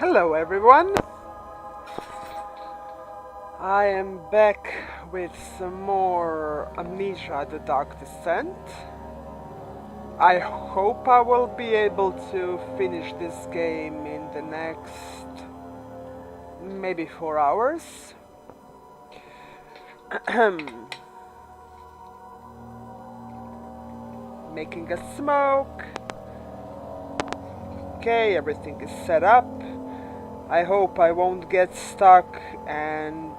Hello everyone! I am back with some more Amnesia the Dark Descent. I hope I will be able to finish this game in the next maybe 4 hours. Making a smoke. Okay, everything is set up. I hope I won't get stuck and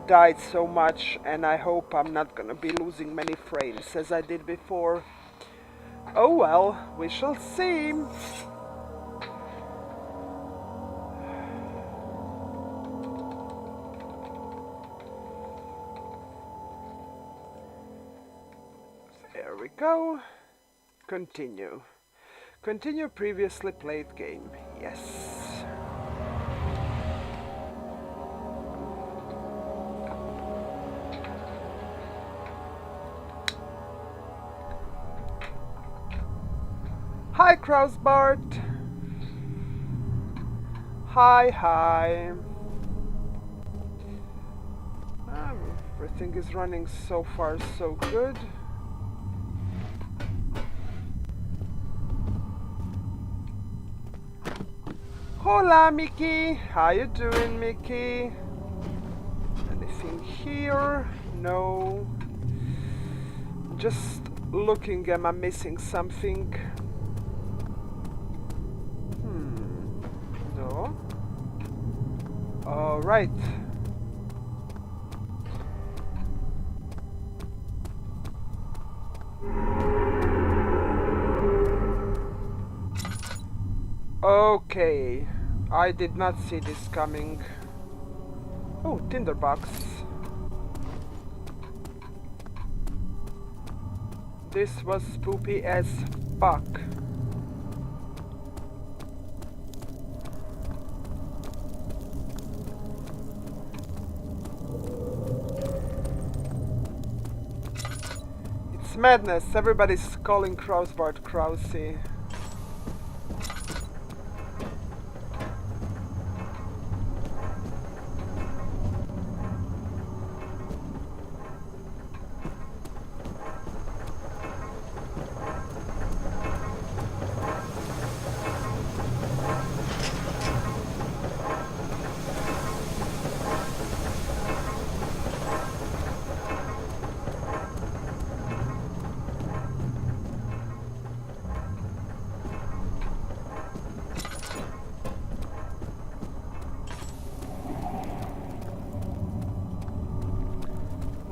died so much, and I hope I'm not gonna be losing many frames as I did before. Oh well, we shall see. There we go. Continue. Continue previously played game. Yes. Hi, Krausbart. Hi. Everything is running so far so good. Hola, Mickey. How you doing, Mickey? Anything here? No. Just looking, am I missing something? No. All right. Okay, I did not see this coming. Oh, tinderbox. This was spoopy as fuck. It's madness, everybody's calling Krausbart Krause.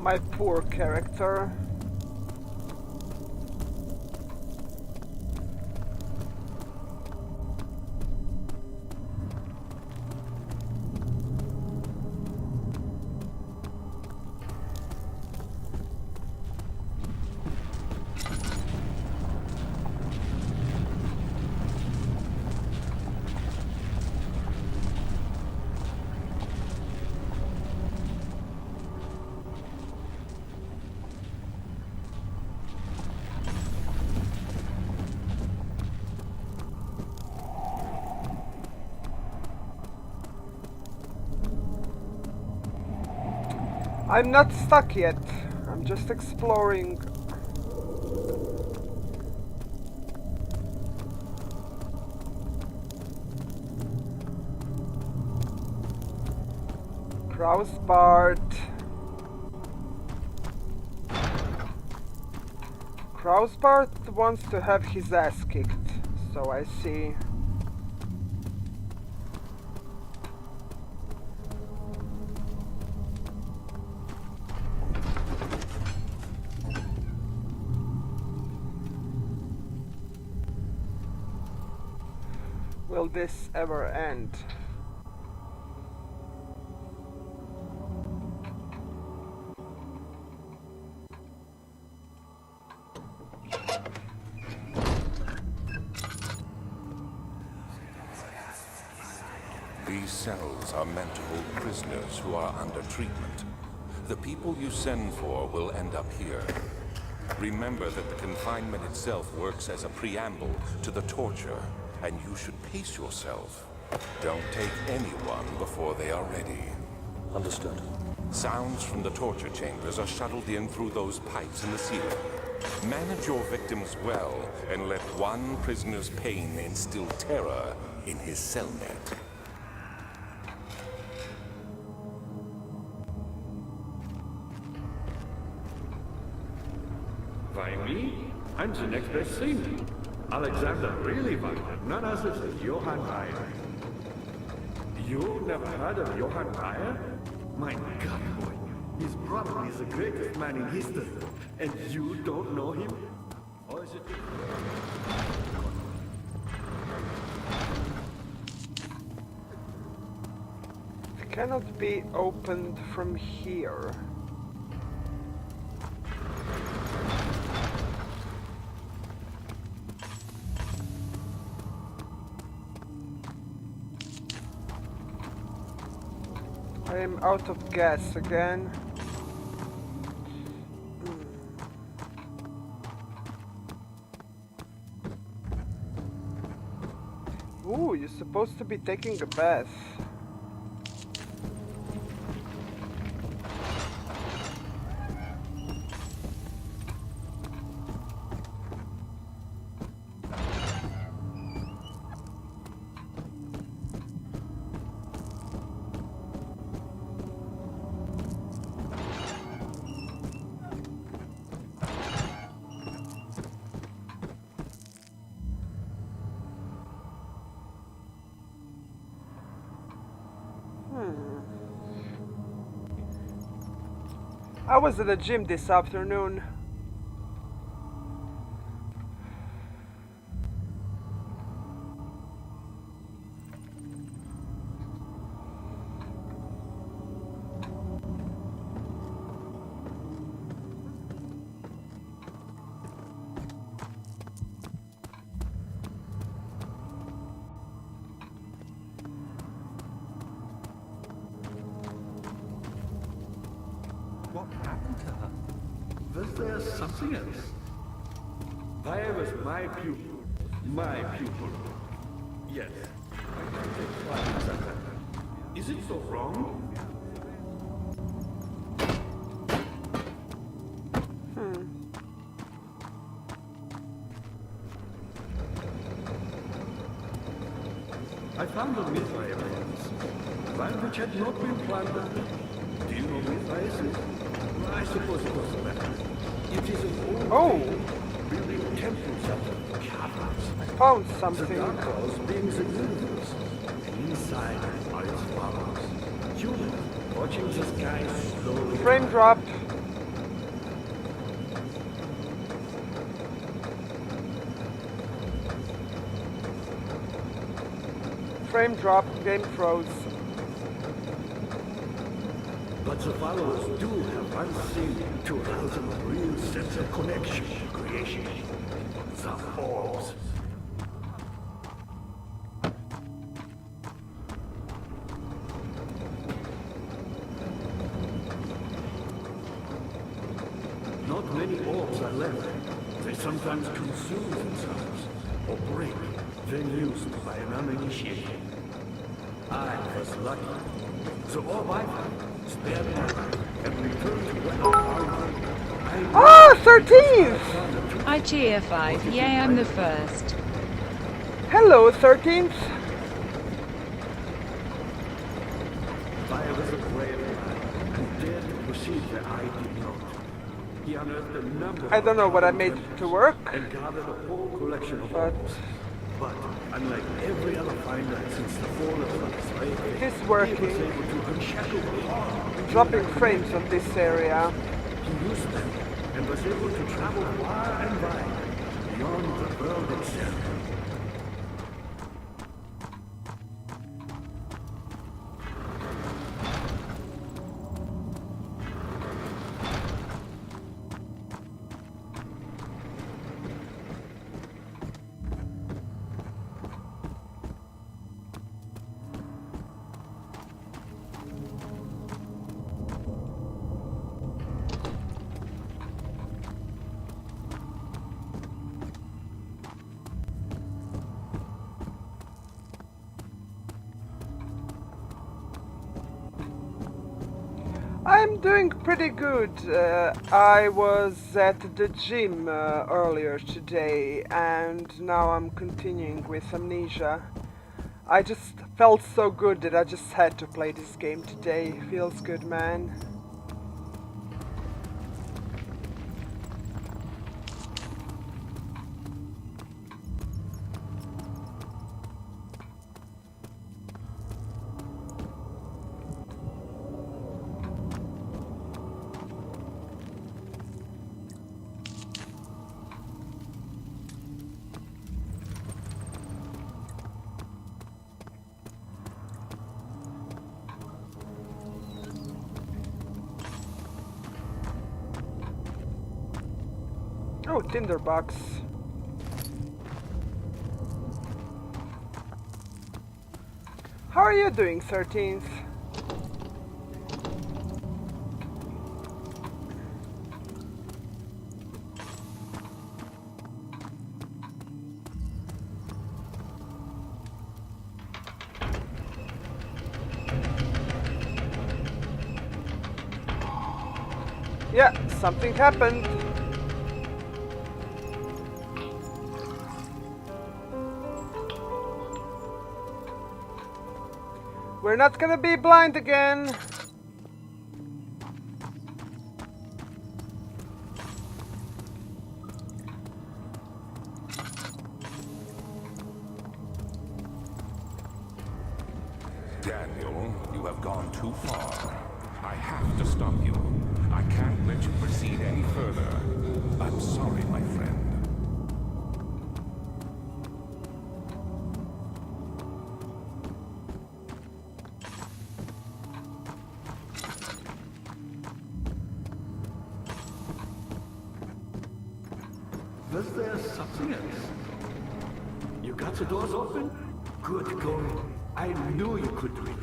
My poor character. I'm not stuck yet. I'm just exploring. Krausbart. Krausbart wants to have his ass kicked, so I see. Will this ever end? These cells are meant to hold prisoners who are under treatment. The people you send for will end up here. Remember that the confinement itself works as a preamble to the torture, and you should pace yourself. Don't take anyone before they are ready. Understood. Sounds from the torture chambers are shuttled in through those pipes in the ceiling. Manage your victims well, and let one prisoner's pain instill terror in his cellmate. By me? I'm the next best thing. Alexander really wanted none other than Johann Meyer. You never heard of Johann Meyer? My God, boy. He's probably the greatest man in history. And you don't know him? Or is it... It cannot be opened from here. I am out of gas again. Ooh, you're supposed to be taking a bath. I was at the gym this afternoon. What happened to her? Was there something else? Meyer was my pupil. My pupil. Yes. I can take pride in that. Is it so wrong? I found a missile evidence. One which had not been planted. Do you know missiles? I suppose it doesn't matter. It is an old building temples of caverns. I found The something. dark house being the universe. And inside are its powers. Humans watching the sky slowly. Frame drop. Frame drop. Game froze. But the followers do have one thing to allow them a real sense of connection to creation. The orbs. Not many orbs are left. They sometimes consume themselves, or break, then used by an uninitiated. I was lucky. The orb I found spared my life and returned to where I found. Ah, 13th! I cheer 5. Yay, I'm the first. Hello, 13th. Fire was a brave man and dared to proceed where I did not. He unearthed a number I don't know what I made to work, and gathered a whole collection of but orbs. But unlike every other finder since the fall of the slave, it is he was working. able to unshackle the heart. I'm dropping frames on this area. He used them and was able to travel far and wide beyond the world itself. I'm doing pretty good. I was at the gym earlier today, and now I'm continuing with Amnesia. I just felt so good that I just had to play this game today. Feels good, man. Oh, tinderbox. How are you doing, 13th? Yeah, something happened. We're not gonna be blind again. Daniel, you have gone too far. I have to stop you. I can't let you proceed any further. I'm sorry, my friend. Was there something else? You got the doors open? Good going. I knew you could do it.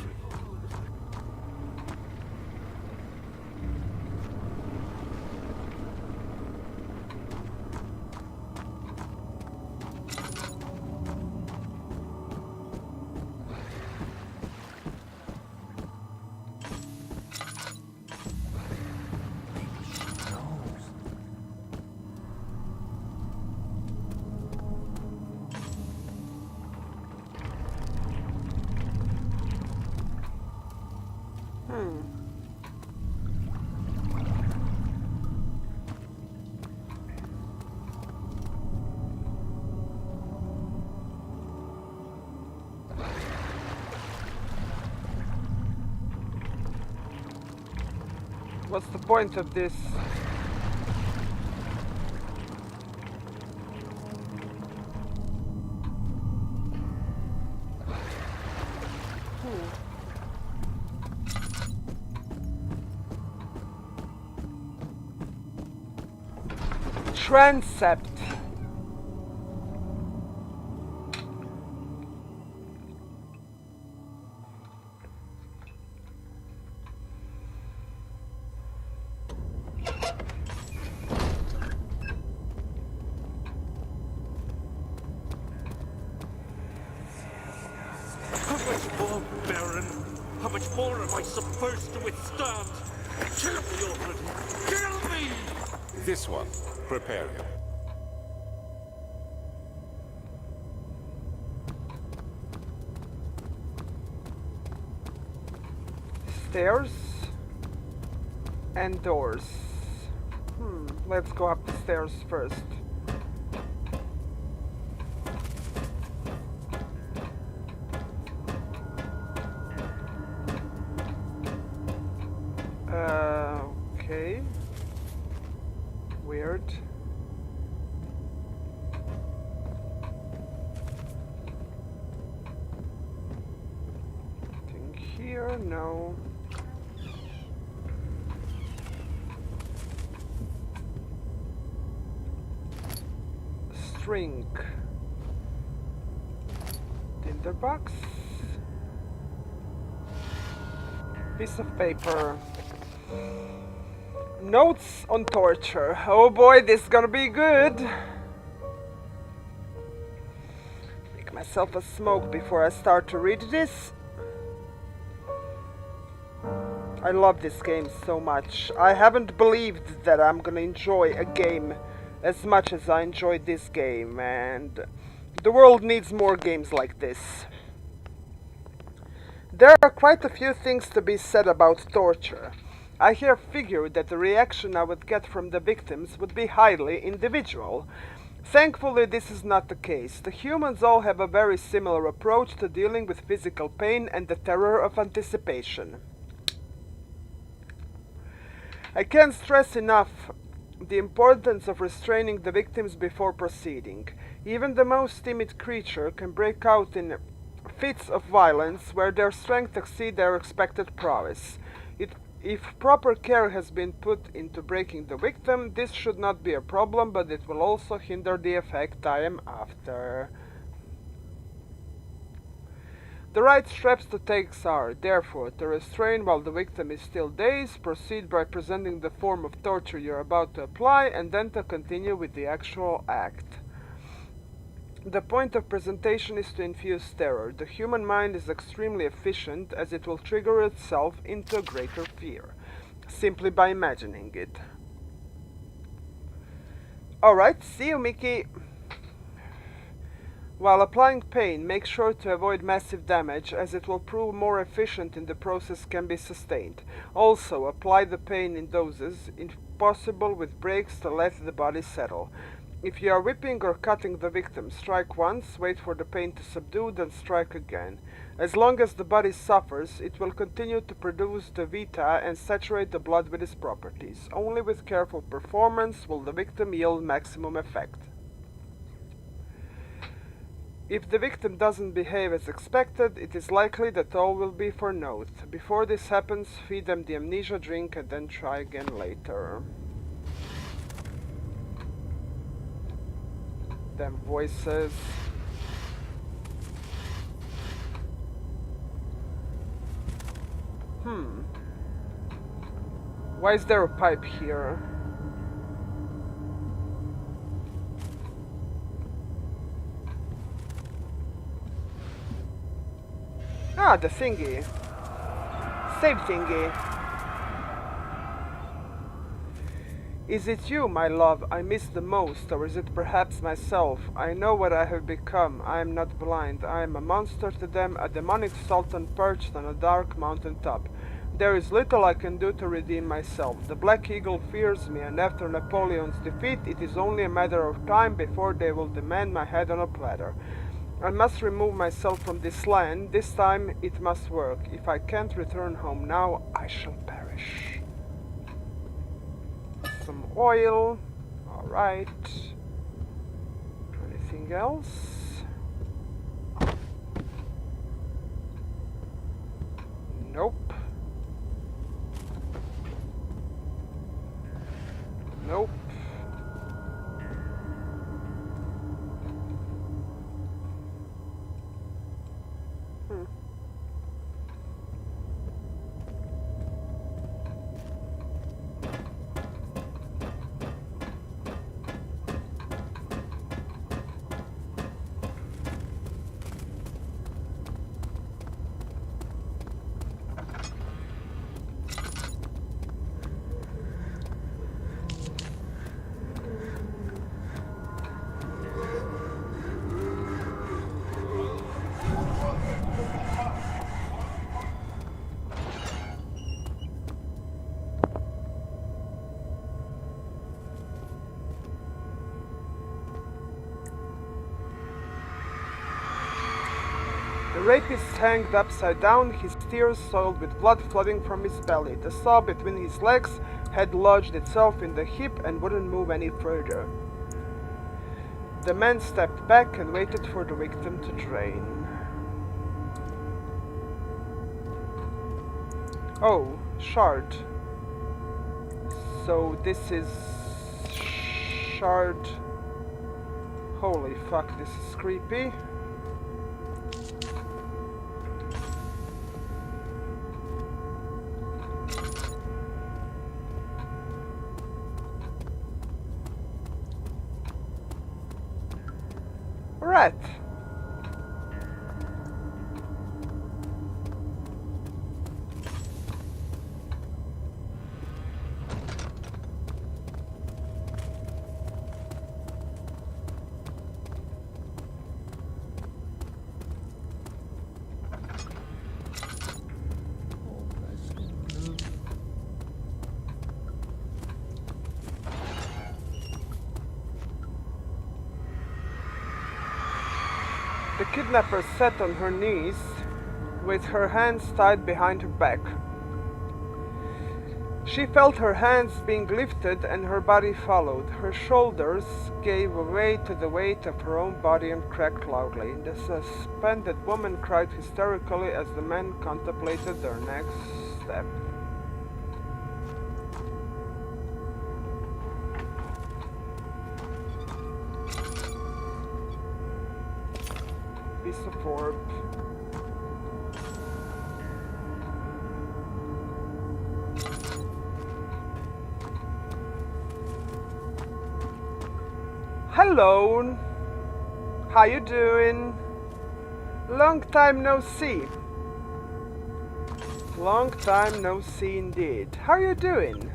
What's the point of this? Transept. How much more, Baron? How much more am I supposed to withstand? Kill me already! Kill me! This one. Prepare him. Stairs and doors. Let's go up the stairs first. Okay. Weird. Nothing here, no. String. Tinderbox. Piece of paper. Notes on torture. Oh boy, this is gonna be good. Make myself a smoke before I start to read this. I love this game so much. I haven't believed that I'm gonna enjoy a game as much as I enjoyed this game, and the world needs more games like this. There are quite a few things to be said about torture. I here figured that the reaction I would get from the victims would be highly individual. Thankfully, this is not the case. The humans all have a very similar approach to dealing with physical pain and the terror of anticipation. I can't stress enough the importance of restraining the victims before proceeding. Even the most timid creature can break out in fits of violence where their strength exceeds their expected prowess. If proper care has been put into breaking the victim, this should not be a problem, but it will also hinder the effect I am after. The right steps to take are, therefore, to restrain while the victim is still dazed, proceed by presenting the form of torture you are about to apply, and then to continue with the actual act. The point of presentation is to infuse terror. The human mind is extremely efficient as it will trigger itself into greater fear, simply by imagining it. Alright, see you, Mickey. While applying pain, make sure to avoid massive damage, as it will prove more efficient in the process can be sustained. Also, apply the pain in doses, if possible with breaks to let the body settle. If you are whipping or cutting the victim, strike once, wait for the pain to subdue, then strike again. As long as the body suffers, it will continue to produce the vita and saturate the blood with its properties. Only with careful performance will the victim yield maximum effect. If the victim doesn't behave as expected, it is likely that all will be for naught. Before this happens, feed them the amnesia drink and then try again later. Them voices. Why is there a pipe here? Ah, the thingy. Save thingy. Is it you, my love, I miss the most, or is it perhaps myself? I know what I have become. I am not blind. I am a monster to them, a demonic sultan perched on a dark mountain top. There is little I can do to redeem myself. The Black Eagle fears me, and after Napoleon's defeat, it is only a matter of time before they will demand my head on a platter. I must remove myself from this land. This time it must work. If I can't return home now, I shall perish. Some oil. Alright. Anything else? Nope. Nope. The rapist hanged upside down, his tears soiled with blood flooding from his belly. The saw between his legs had lodged itself in the hip and wouldn't move any further. The man stepped back and waited for the victim to drain. Oh, shard. So this is shard. Holy fuck, this is creepy. Rat. kidnapper sat on her knees with her hands tied behind her back. She felt her hands being lifted and her body followed. Her shoulders gave way to the weight of her own body and cracked loudly. The suspended woman cried hysterically as the men contemplated their next step. Piece of orb. Hello, how you doing? Long time no see. Long time no see indeed. How you doing?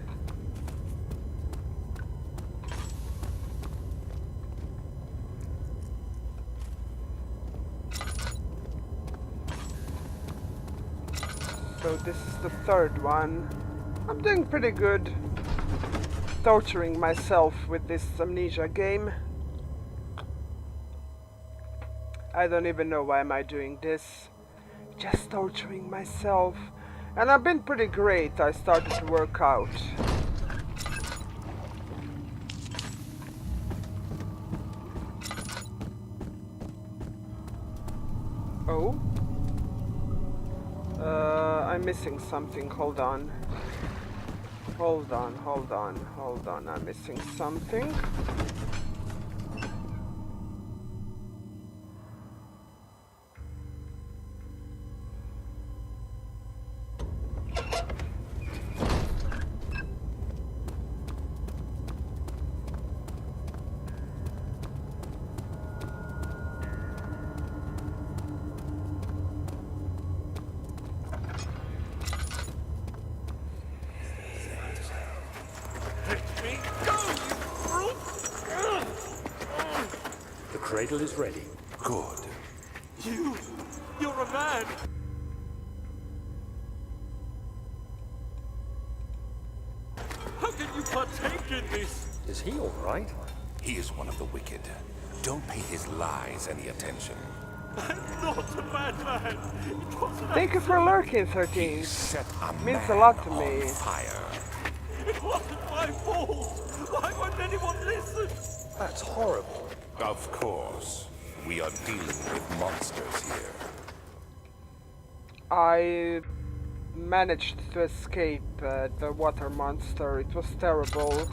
So this is the third one. I'm doing pretty good. Torturing myself with this Amnesia game. I don't even know why am I doing this. Just torturing myself. And I've been pretty great. I started to work out. Oh? I'm missing something. Hold on. Hold on. I'm missing something. The cradle is ready. Good. You're a man! How can you partake in this? Is he all right? He is one of the wicked. Don't pay his lies any attention. I'm not a bad man. It wasn't Thank you for lurking, 13. Set a Means a man lot to on me. fire. It wasn't my fault. Why won't anyone listen? That's horrible. Of course. We are dealing with monsters here. I managed to escape the water monster. It was terrible.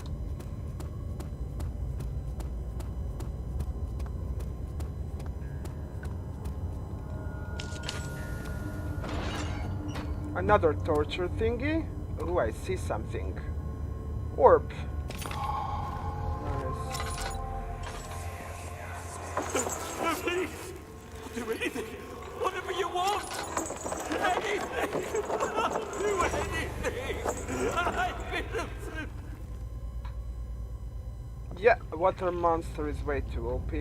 Another torture thingy. Oh, I see something. Orb. Nice. No, please! Do anything! Whatever you want! Anything! I'll do anything! I'm innocent! Yeah, water monster is way too OP.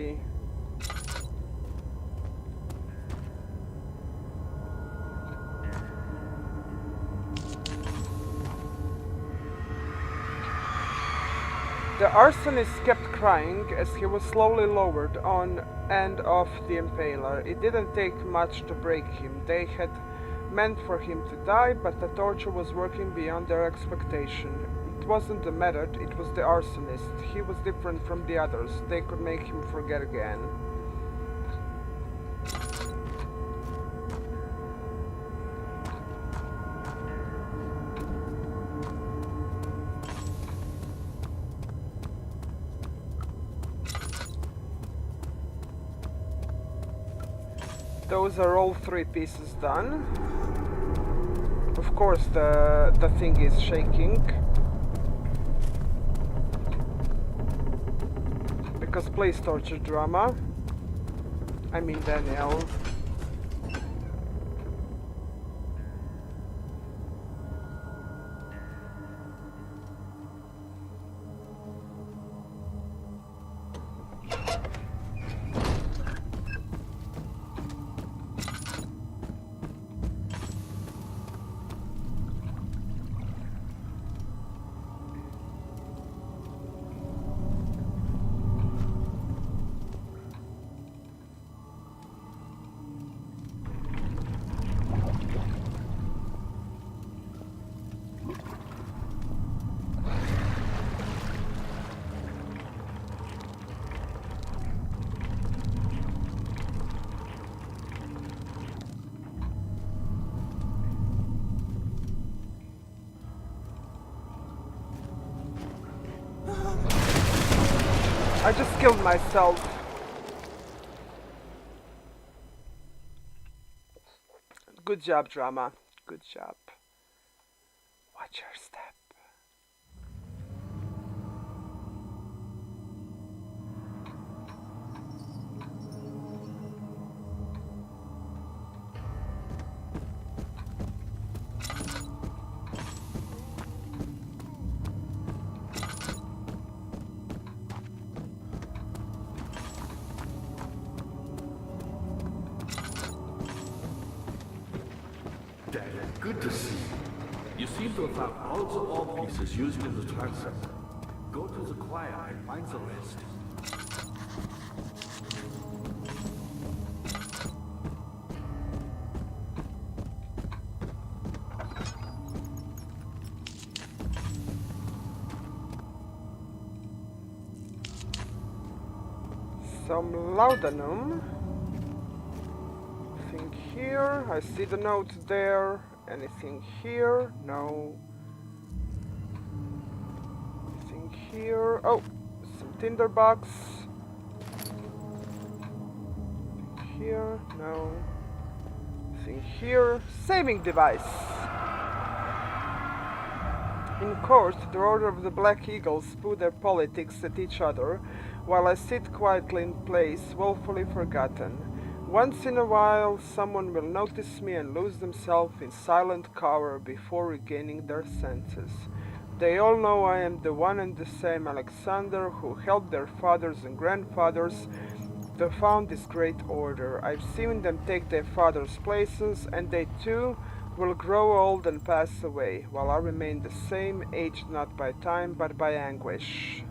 The arsonist kept crying as he was slowly lowered on and off the impaler. It didn't take much to break him. They had meant for him to die, but the torture was working beyond their expectation. It wasn't the method, it was the arsonist. He was different from the others. They could make him forget again. Those are all 3 pieces done. Of course the thing is shaking. Because please torture drama. I mean Daniel. I just killed myself. Good job, Drama. Good job. Watch your step. Dad, good to see you. You seem to have found all the ore pieces used in the transept. Go to the choir and find the rest. Some laudanum. Anything here? I see the note there. Anything here? No. Anything here? Oh, some tinderbox. Here? No. Anything here? Saving device. In court, the Order of the Black Eagles spew their politics at each other, while I sit quietly in place, woefully forgotten. Once in a while, someone will notice me and lose themselves in silent cower before regaining their senses. They all know I am the one and the same Alexander who helped their fathers and grandfathers to found this great order. I've seen them take their fathers' places, and they too will grow old and pass away, while I remain the same, aged not by time but by anguish.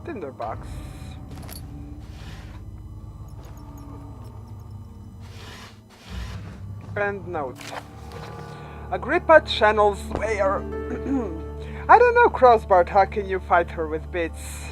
Tinderbox. And note. Agrippa channels where? I don't know, Crossbart, how can you fight her with bits?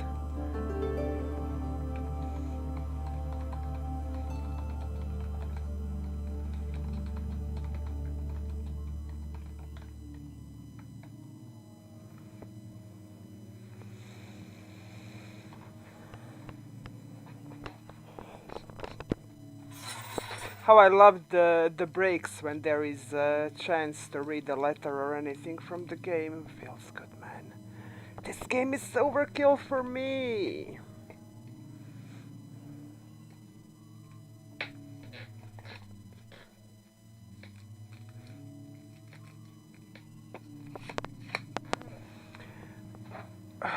How I love the breaks when there is a chance to read a letter or anything from the game. Feels good, man. This game is overkill for me.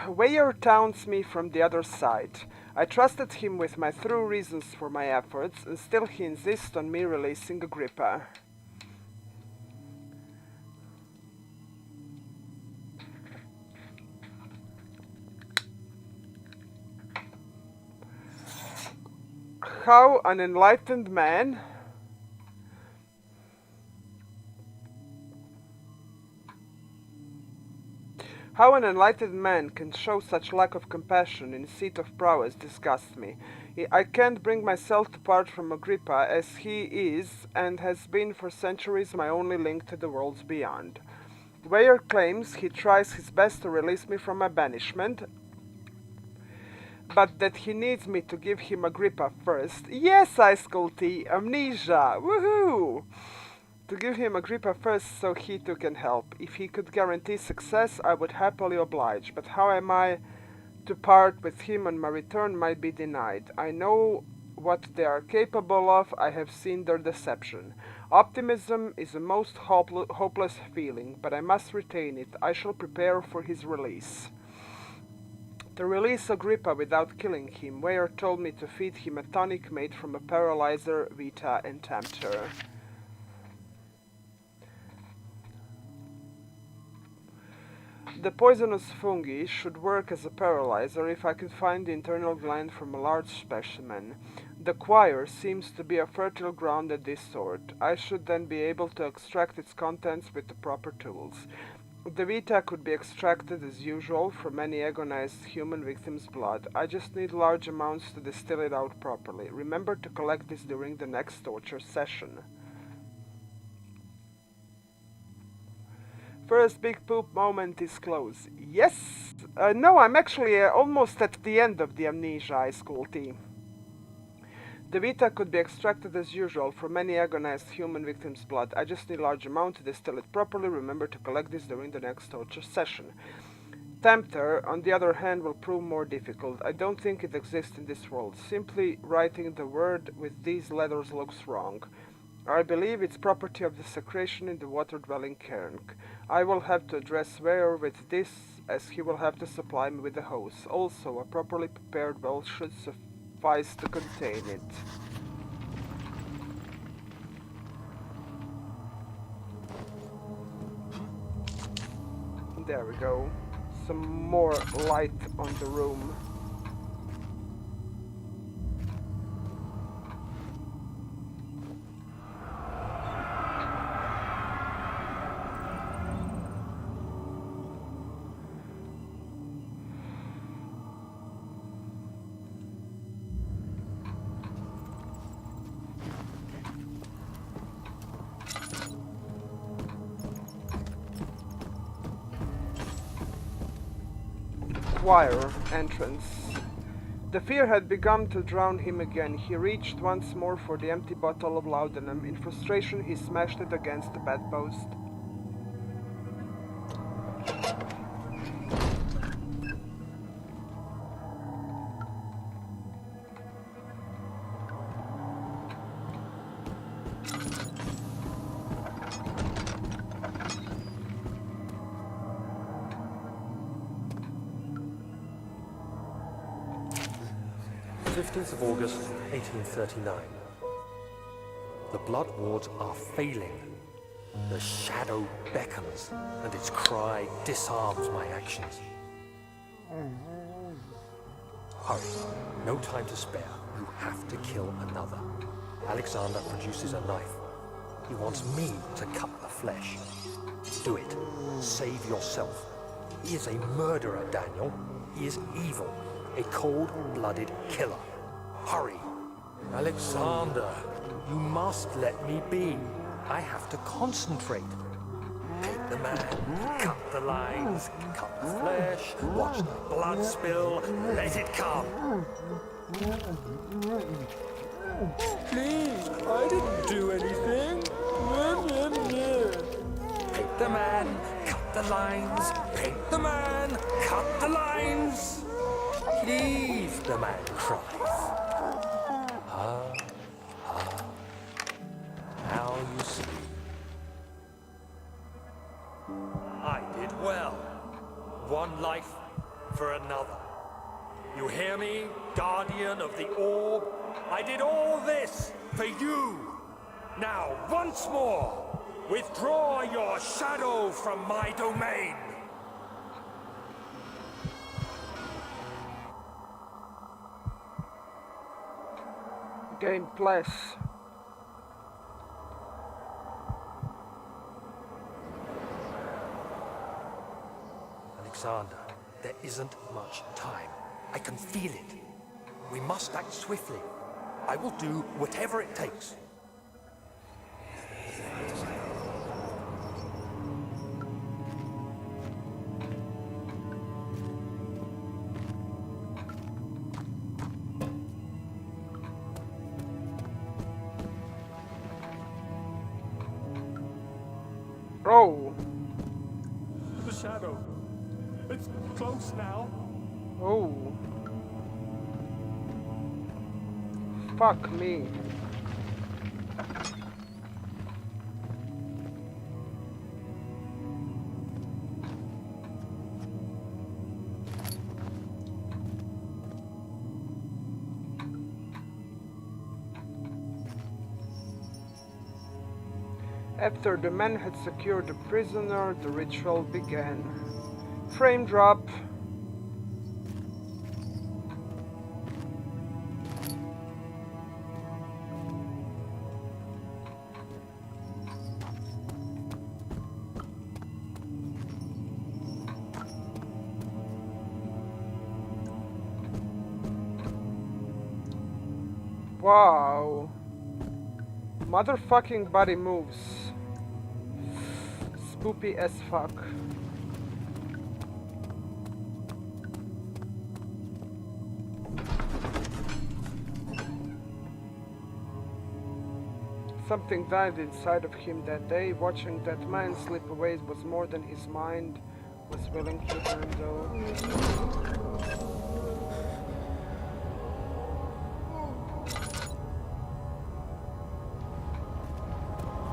Weyer taunts me from the other side. I trusted him with my true reasons for my efforts, and still he insists on me releasing Agrippa. How an enlightened man How an enlightened man can show such lack of compassion in seat of prowess disgusts me. I can't bring myself to part from Agrippa, as he is and has been for centuries my only link to the worlds beyond. Weyer claims he tries his best to release me from my banishment, but that he needs me to give him Agrippa first. Yes, Ice Cold Tea, Amnesia, woohoo! To give him Agrippa first so he too can help. If he could guarantee success, I would happily oblige, but how am I to part with him and my return might be denied? I know what they are capable of, I have seen their deception. Optimism is a most hopeless feeling, but I must retain it. I shall prepare for his release. To release Agrippa without killing him, Weyer told me to feed him a tonic made from a paralyzer, Vita, and Tempter. The poisonous fungi should work as a paralyzer if I could find the internal gland from a large specimen. The choir seems to be a fertile ground of this sort. I should then be able to extract its contents with the proper tools. The Vita could be extracted as usual from any agonized human victim's blood. I just need large amounts to distill it out properly. Remember to collect this during the next torture session. First big poop moment is close. Yes! No, I'm actually almost at the end of the Amnesia high school team. The Vita could be extracted as usual from any agonized human victim's blood. I just need a large amount to distill it properly. Remember to collect this during the next torture session. Tempter, on the other hand, will prove more difficult. I don't think it exists in this world. Simply writing the word with these letters looks wrong. I believe it's property of the secretion in the water-dwelling cairn. I will have to address Weir with this, as he will have to supply me with the hose. Also, a properly prepared well should suffice to contain it. There we go. Some more light on the room. Choir entrance. The fear had begun to drown him again. He reached once more for the empty bottle of laudanum. In frustration, he smashed it against the bedpost. Of August 1839. The blood wards are failing. The shadow beckons, and its cry disarms my actions. Hurry, no time to spare. You have to kill another. Alexander produces a knife. He wants me to cut the flesh. Do it. Save yourself. He is a murderer, Daniel. He is evil. A cold-blooded killer. Hurry! Alexander, you must let me be. I have to concentrate. Take the man, cut the lines, cut the flesh, watch the blood spill, let it come. Please, I didn't do anything. Paint the man, cut the lines, paint the man, cut the lines. Please, the man cries. Now you see. I did well. One life for another. You hear me, guardian of the orb? I did all this for you. Now, once more, withdraw your shadow from my domain. Game plus. Alexander, there isn't much time. I can feel it. We must act swiftly. I will do whatever it takes. Oh. The shadow. It's close now. Oh. Fuck me. After the men had secured the prisoner, the ritual began. Frame drop. Wow. Motherfucking body moves. Spoopy as fuck. Something died inside of him that day. Watching that man slip away was more than his mind was willing to handle.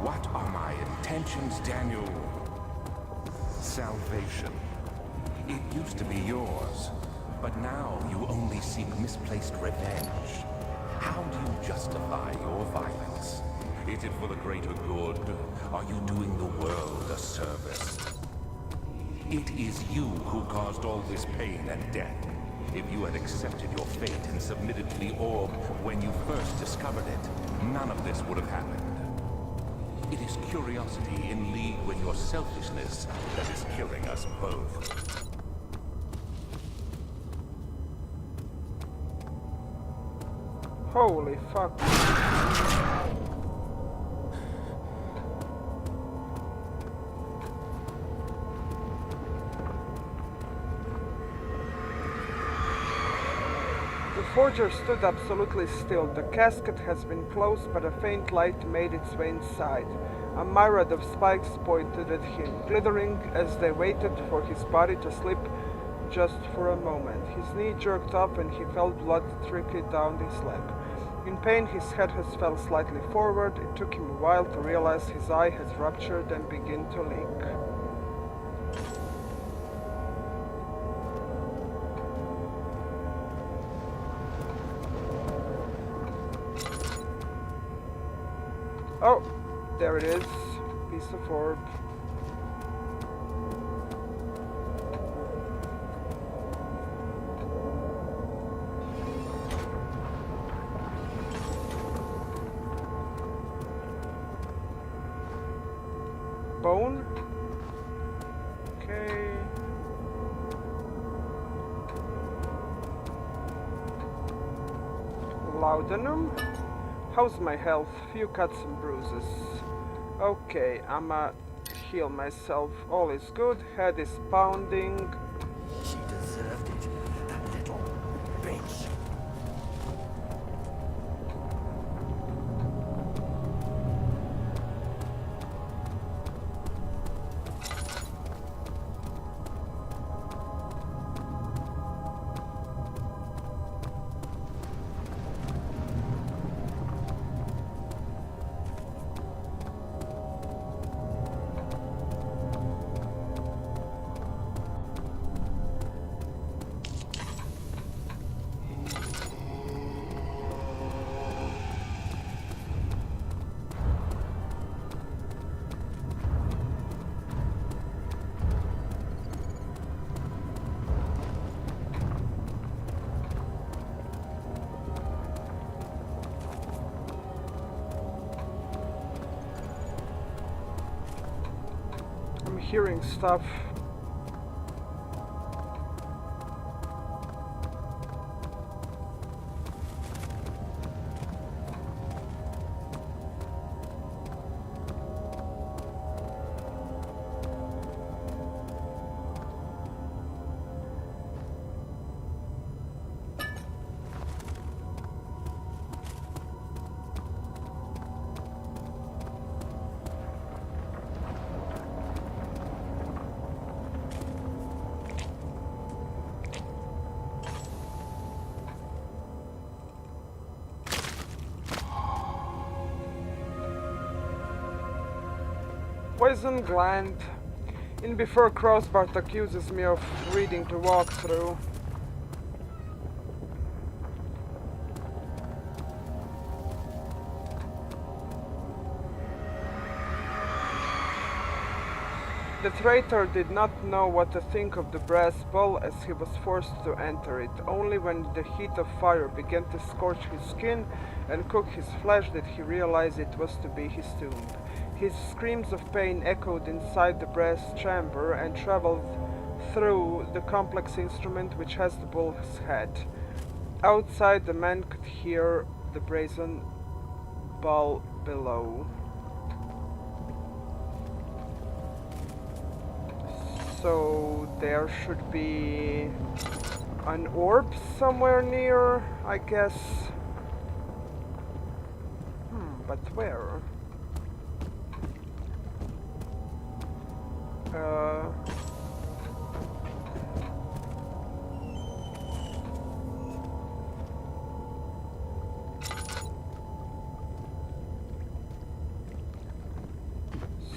What are my intentions, Daniel? Salvation. It used to be yours, but now you only seek misplaced revenge. How do you justify your violence? Is it for the greater good? Are you doing the world a service? It is you who caused all this pain and death. If you had accepted your fate and submitted to the orb when you first discovered it, none of this would have happened. It is curiosity in league with your selfishness that is killing us both. Holy fuck. The forger stood absolutely still. The casket has been closed, but a faint light made its way inside. A myriad of spikes pointed at him, glittering as they waited for his body to slip just for a moment. His knee jerked up and he felt blood trickle down his leg. In pain, his head has fell slightly forward. It took him a while to realize his eye has ruptured and begin to leak. Oh, there it is. Piece of orb. Bone. Okay. Laudanum. How's my health? Few cuts and bruises. Okay, I'ma heal myself. All is good. Head is pounding. She deserved it, that little bitch. I'm hearing stuff. Poison gland. In before Crossbart accuses me of reading the walkthrough. The traitor did not know what to think of the brass bowl as he was forced to enter it. Only when the heat of fire began to scorch his skin and cook his flesh did he realize it was to be his tomb. His screams of pain echoed inside the brass chamber and traveled through the complex instrument which has the bull's head. Outside, the man could hear the brazen ball below. So there should be an orb somewhere near, I guess. But where?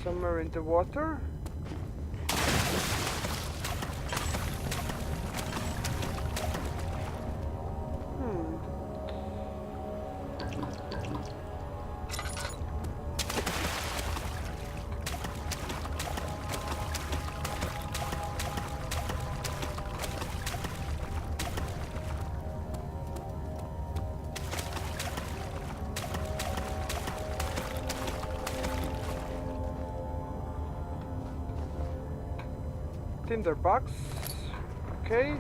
Somewhere in the water? Tinderbox. Okay.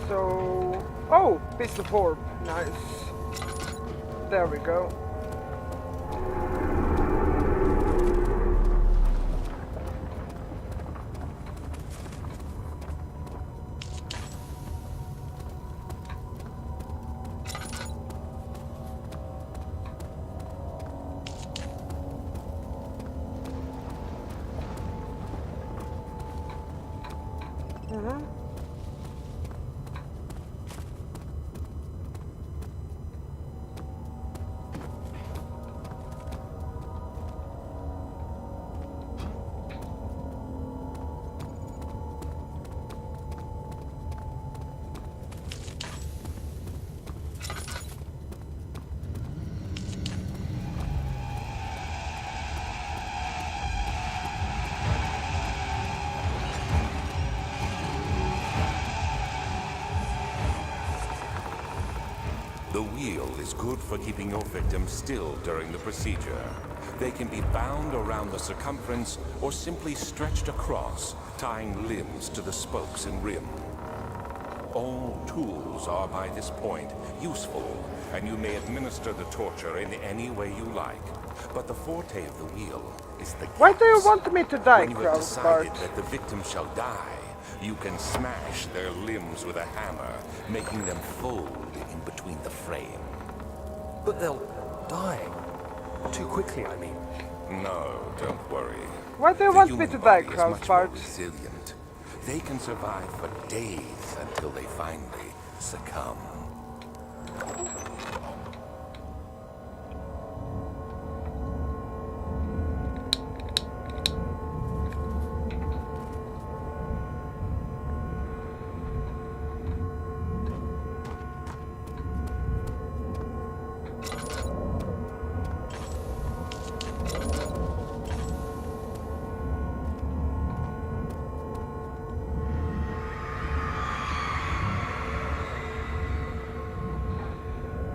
So, oh, piece of orb, nice. There we go. The wheel is good for keeping your victims still during the procedure. They can be bound around the circumference or simply stretched across, tying limbs to the spokes and rim. All tools are by this point useful, and you may administer the torture in any way you like. But the forte of the wheel is the Why do you gaps. want me to die, When you have decided Krausbart? that the victim shall die, you can smash their limbs with a hammer, making them fold in between the frame. But they'll die. Too quickly, I mean. No, don't worry. Why do you The want me human to die, body is much more Krausbart? resilient. They can survive for days until they finally succumb.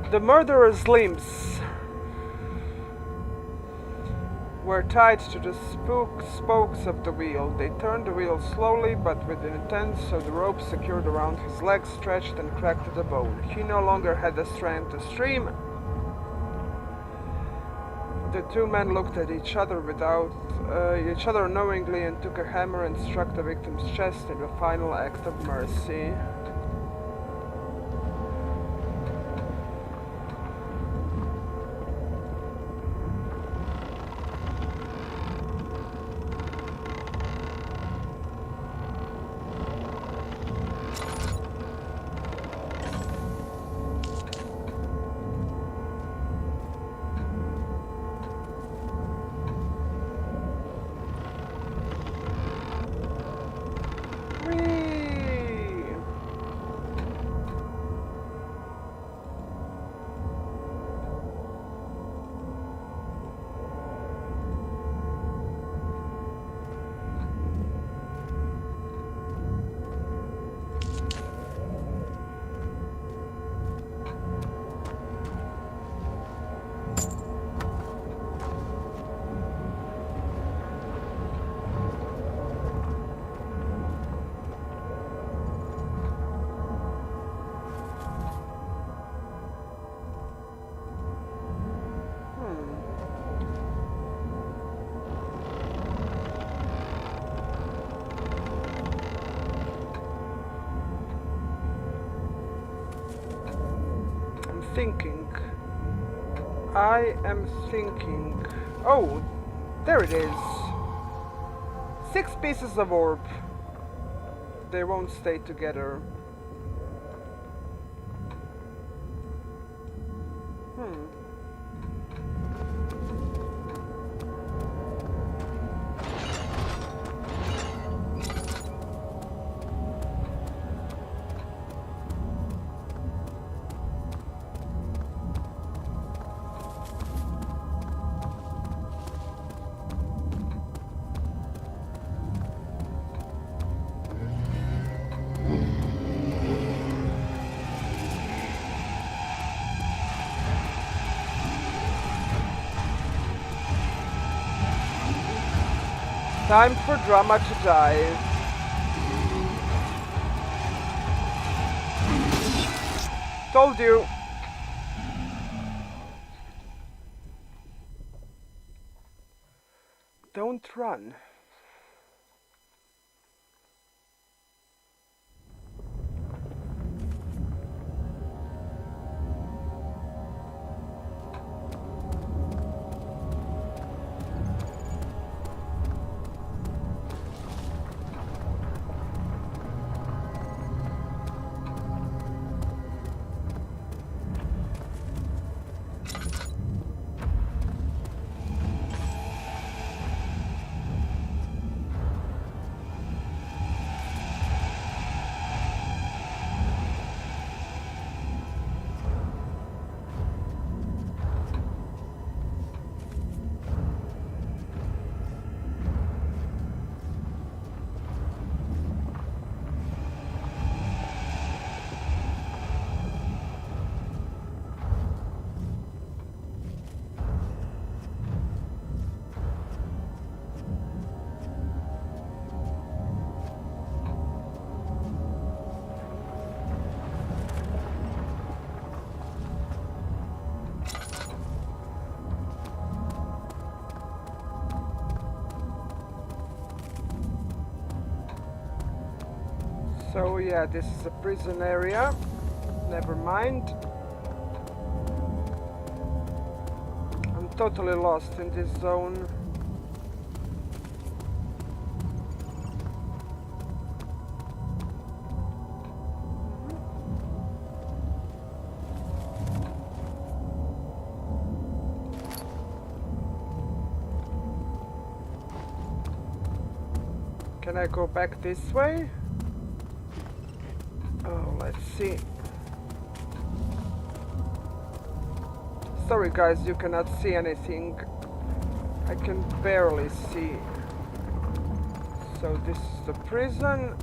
The murderer's limbs were tied to the spokes of the wheel. They turned the wheel slowly but with intent, so the rope secured around his legs stretched and cracked the bone. He no longer had the strength to scream. The two men looked at each other knowingly and took a hammer and struck the victim's chest in a final act of mercy. thinking. I am thinking. Oh, there it is. 6 pieces of orb. They won't stay together. Time for drama to die. Told you. Don't run. So yeah, this is a prison area. Never mind. I'm totally lost in this zone. Can I go back this way? Oh, let's see. Sorry guys, you cannot see anything. I can barely see. So this is the prison.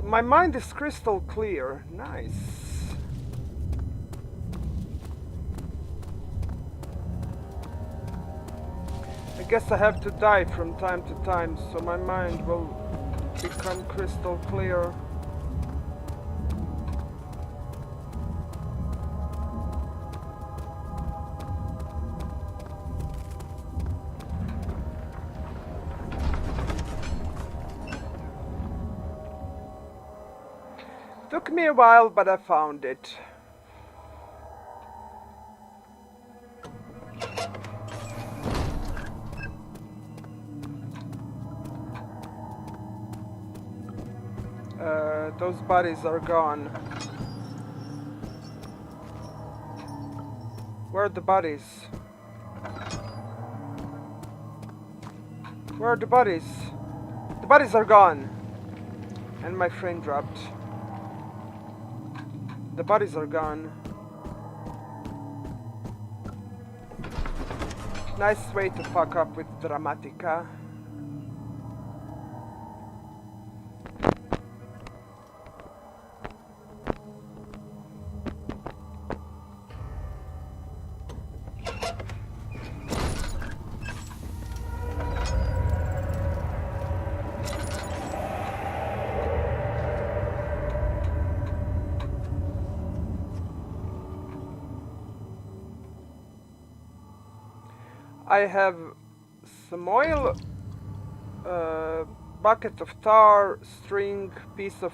My mind is crystal clear. Nice. I guess I have to die from time to time, so my mind will become crystal clear. Took me a while, but I found it. those bodies are gone. Where are the bodies? Where are the bodies? The bodies are gone! And my frame dropped. The bodies are gone. Nice way to fuck up with Dramatiqa. I have some oil, bucket of tar, string, piece of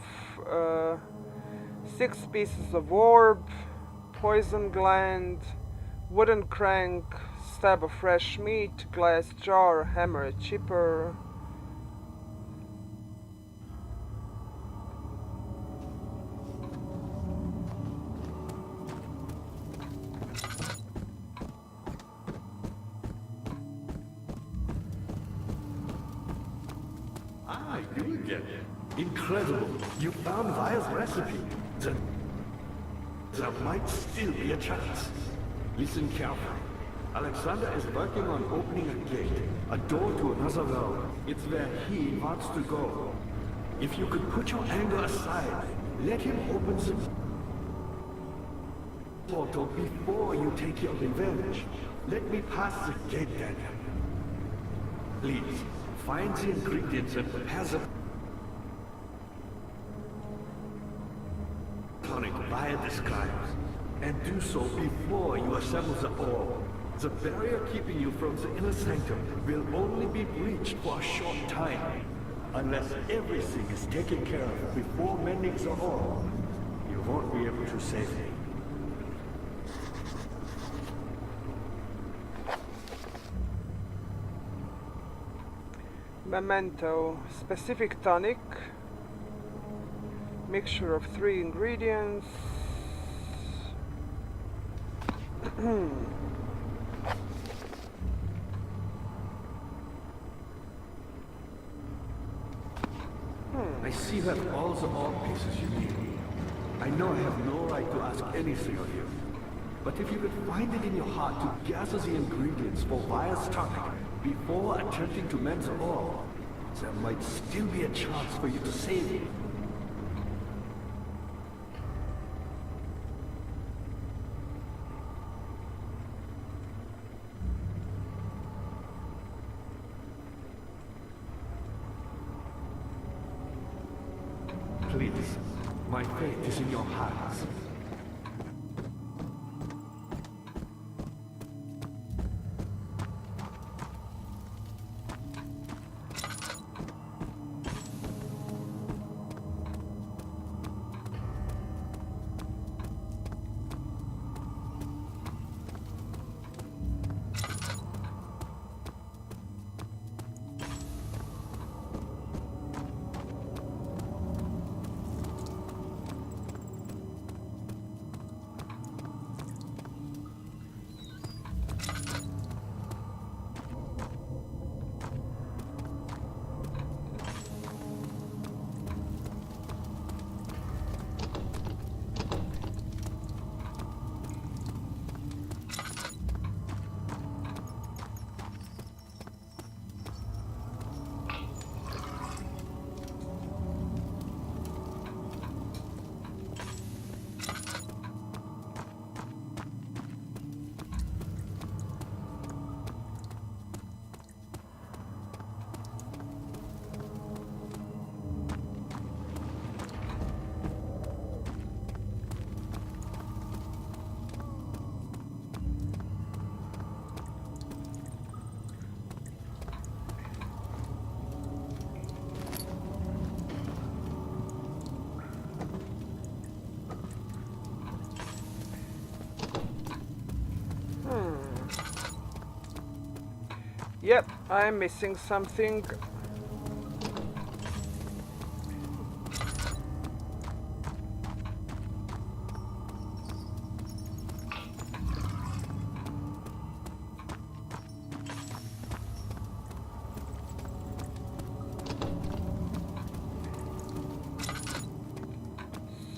6 pieces of orb, poison gland, wooden crank, stab of fresh meat, glass jar, hammer, chipper. Ah, you again. Incredible. You found Vaya's recipe. There might still be a chance. Listen carefully. Alexander is working on opening a gate, a door to another realm. It's where he wants to go. If you could put your anger aside, let him open the portal before you take your revenge. Let me pass the gate then. Please, find the ingredients and prepare the tonic Vaya describes, and do so before you assemble the orb. The barrier keeping you from the inner sanctum will only be breached for a short time. Unless everything is taken care of before mending the orb, you won't be able to save me. Memento, specific tonic, mixture of 3 ingredients. I see you have all the orb pieces you need. I know I have no right to ask anything of you. But if you could find it in your heart to gather the ingredients for Vaya's tonic before attempting to mend the orb, there might still be a chance for you to save me. Please, my fate is in your hands. Yep, I'm missing something.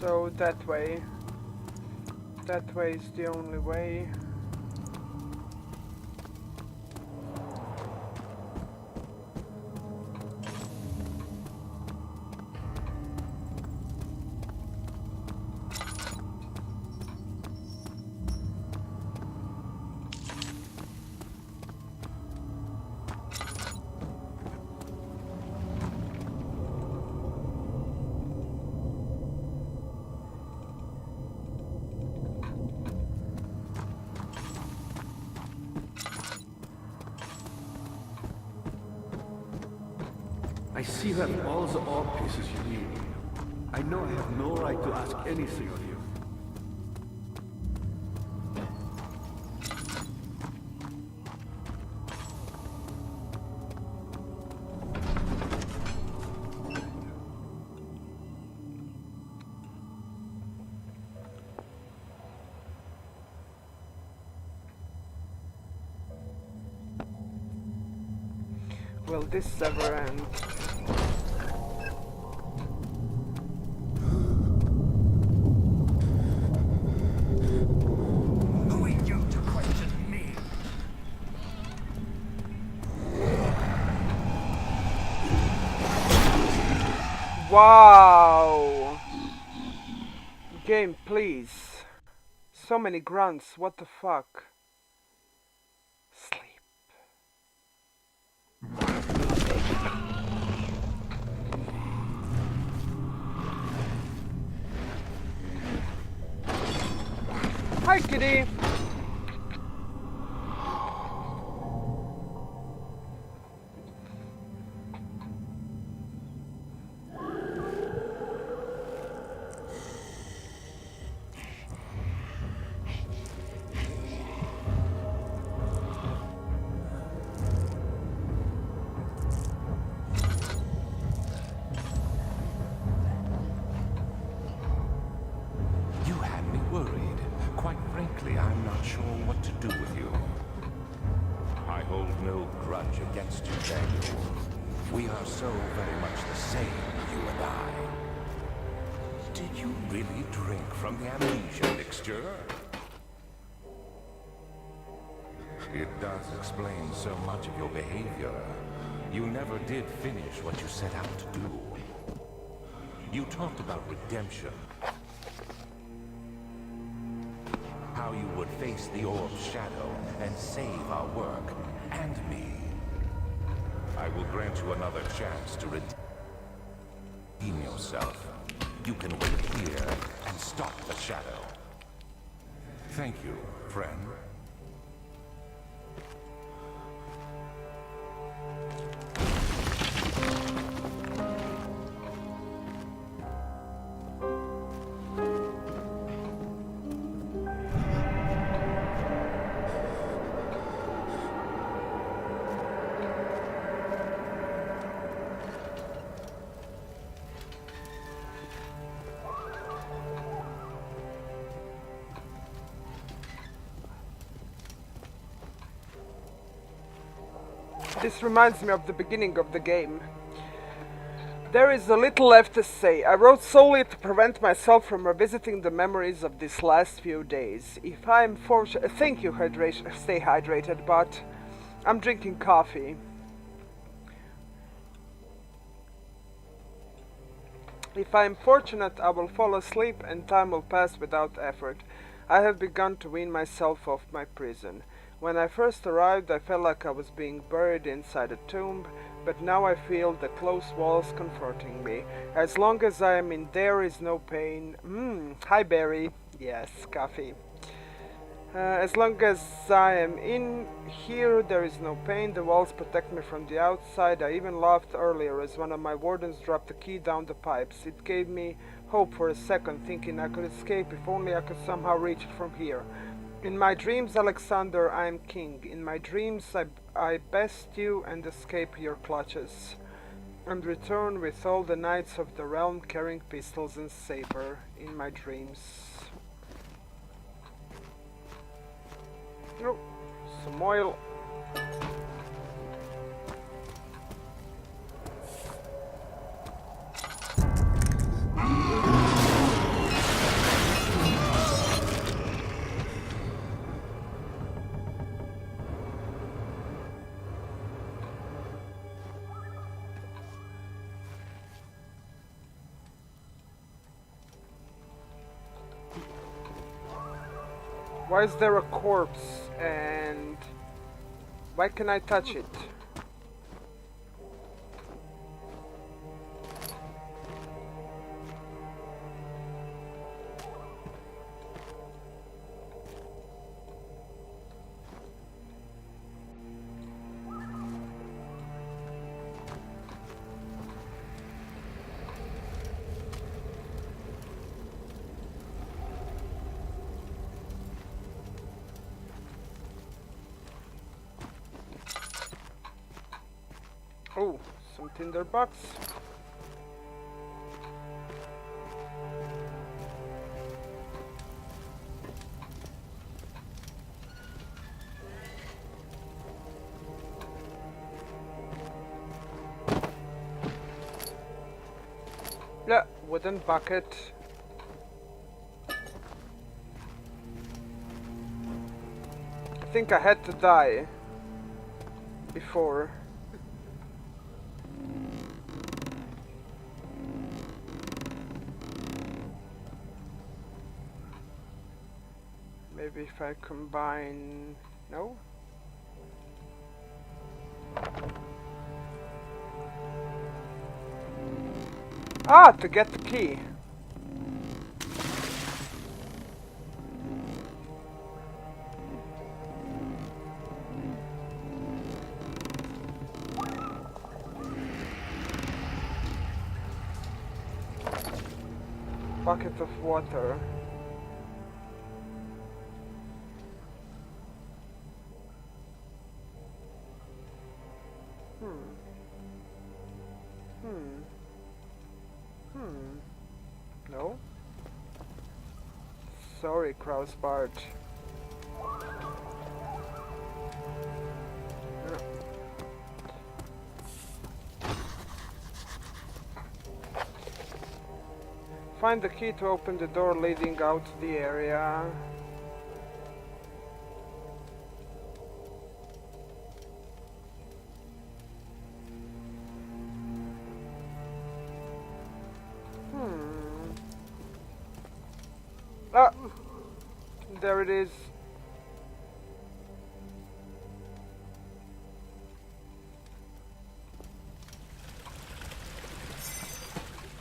So that way. That way is the only way. I see you have all the ore pieces you need. I know I have no right to ask anything of you. Will this ever end? Who are you to question me? Wow! Game, please. So many grunts, what the fuck? Sleep. Hi, kitty! You had me worried. Quite frankly, I'm not sure what to do with you. I hold no grudge against you, Daniel. We are so very much the same, you and I. Did you really drink from the amnesia mixture? It does explain so much of your behavior. You never did finish what you set out to do. You talked about redemption. How you would face the orb's shadow and save our work, and me. I will grant you another chance to redeem yourself. You can wait here and stop the shadow. Thank you, friend. This reminds me of the beginning of the game. There is a little left to say. I wrote solely to prevent myself from revisiting the memories of these last few days. If I'm fortunate... Thank you, stay hydrated, but I'm drinking coffee. If I'm fortunate, I will fall asleep and time will pass without effort. I have begun to wean myself off my prison. When I first arrived, I felt like I was being buried inside a tomb, but now I feel the close walls comforting me. As long as I am in there is no pain. Hi Barry. Yes, coffee. As long as I am in here, there is no pain. The walls protect me from the outside. I even laughed earlier as one of my wardens dropped the key down the pipes. It gave me hope for a second, thinking I could escape if only I could somehow reach it from here. In my dreams, Alexander, I am king. In my dreams, I best you and escape your clutches, and return with all the knights of the realm carrying pistols and saber. In my dreams. Oh, some oil. Why is there a corpse and why can I touch it? Oh, some tinderbox. Yeah, wooden bucket. I think I had to die before. Maybe if I combine... No? Ah, to get the key. Bucket of water. No? Sorry, Krausbart. Find the key to open the door leading out to the area. Ah! There it is.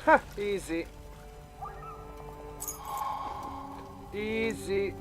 Ha! Easy. Easy.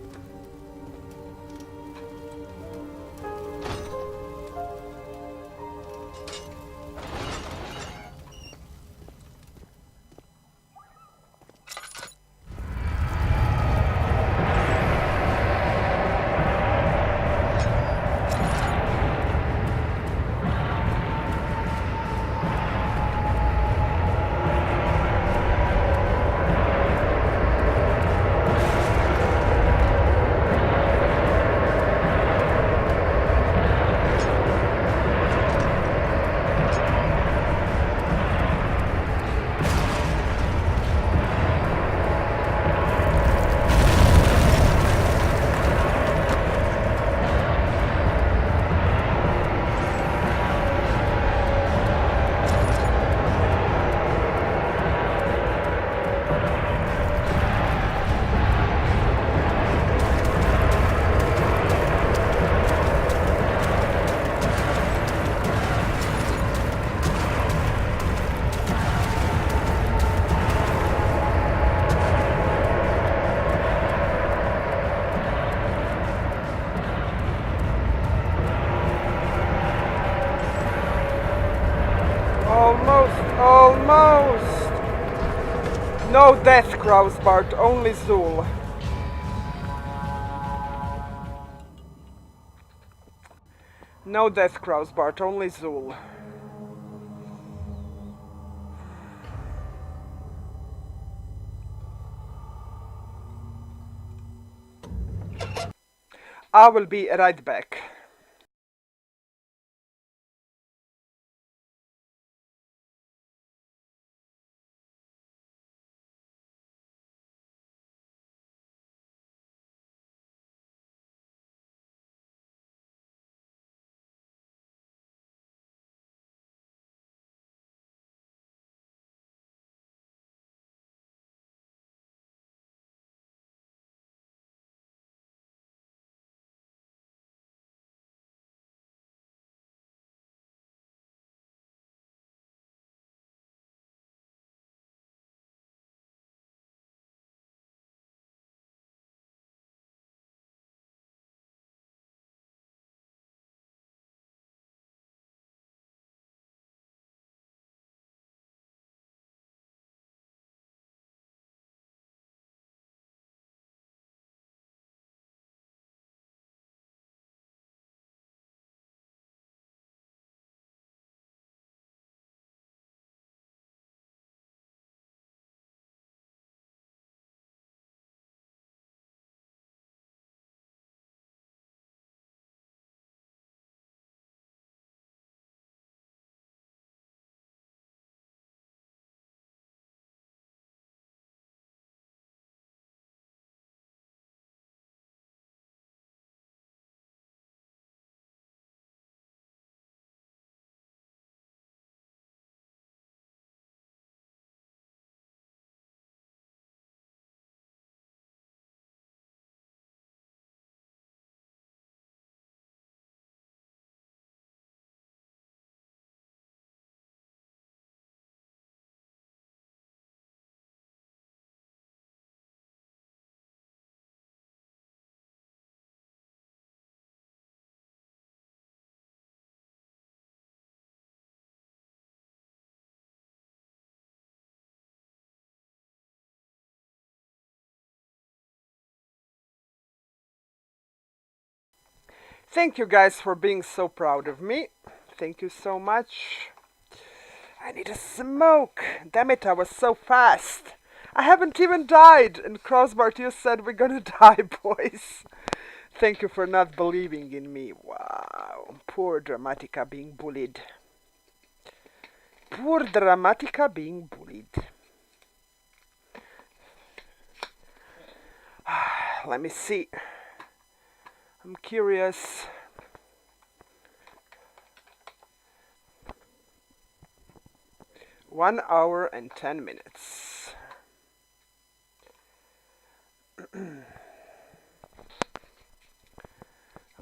Almost! No death, Krausbart, only Zool. No death, Krausbart, only Zool. I will be right back. Thank you guys for being so proud of me. Thank you so much. I need a smoke. Damn it, I was so fast. I haven't even died. And Crossbar, you said we're gonna die, boys. Thank you for not believing in me. Wow. Poor Dramatiqa being bullied. Poor Dramatiqa being bullied. Let me see. I'm curious. One hour and 10 minutes.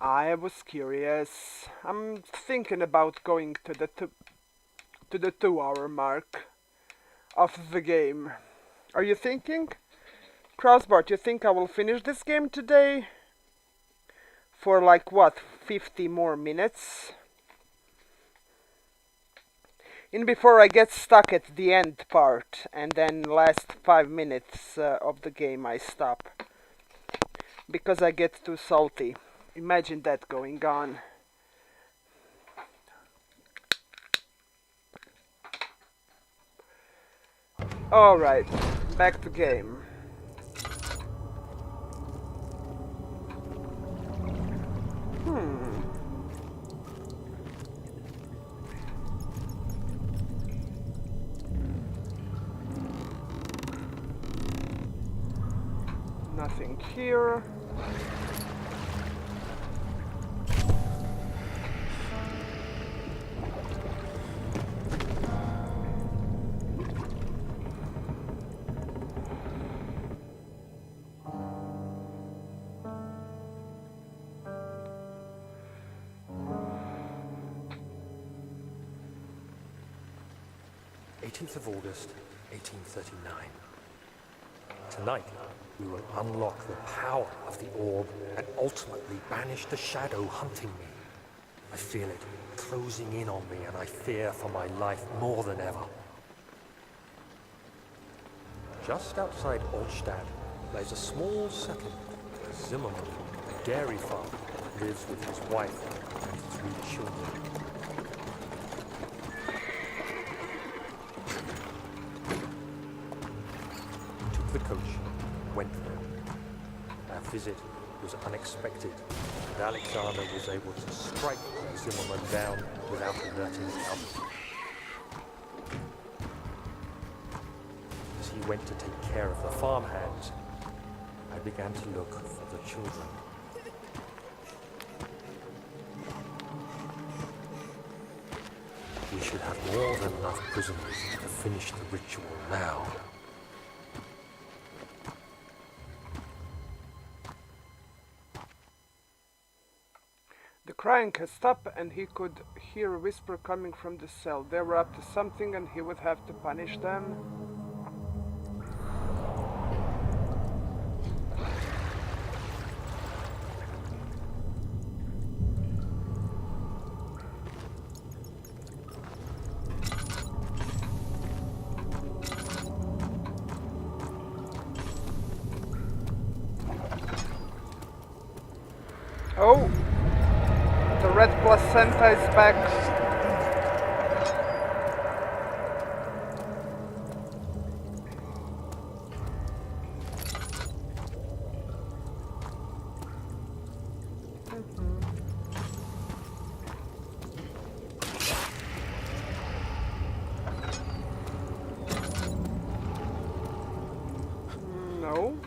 I was curious. I'm thinking about going to the 2 hour mark of the game. Are you thinking? Crossbar, do you think I will finish this game today? For like what, 50 more minutes? And before I get stuck at the end part and then last 5 minutes of the game I stop. Because I get too salty. Imagine that going on. Alright, back to game. Nothing here. August 1839. Tonight, we will unlock the power of the orb and ultimately banish the shadow hunting me. I feel it closing in on me and I fear for my life more than ever. Just outside Altstadt lies a small settlement. Zimmerman, a dairy farmer, lives with his wife and 3 children. Took the coach, went there. Our visit was unexpected, and Alexander was able to strike Zimmerman down without alerting the others. As he went to take care of the farmhands, I began to look for the children. We should have more than enough prisoners to finish the ritual now. The crying had stopped and he could hear a whisper coming from the cell. They were up to something and he would have to punish them. Oh! The red placenta is back. No.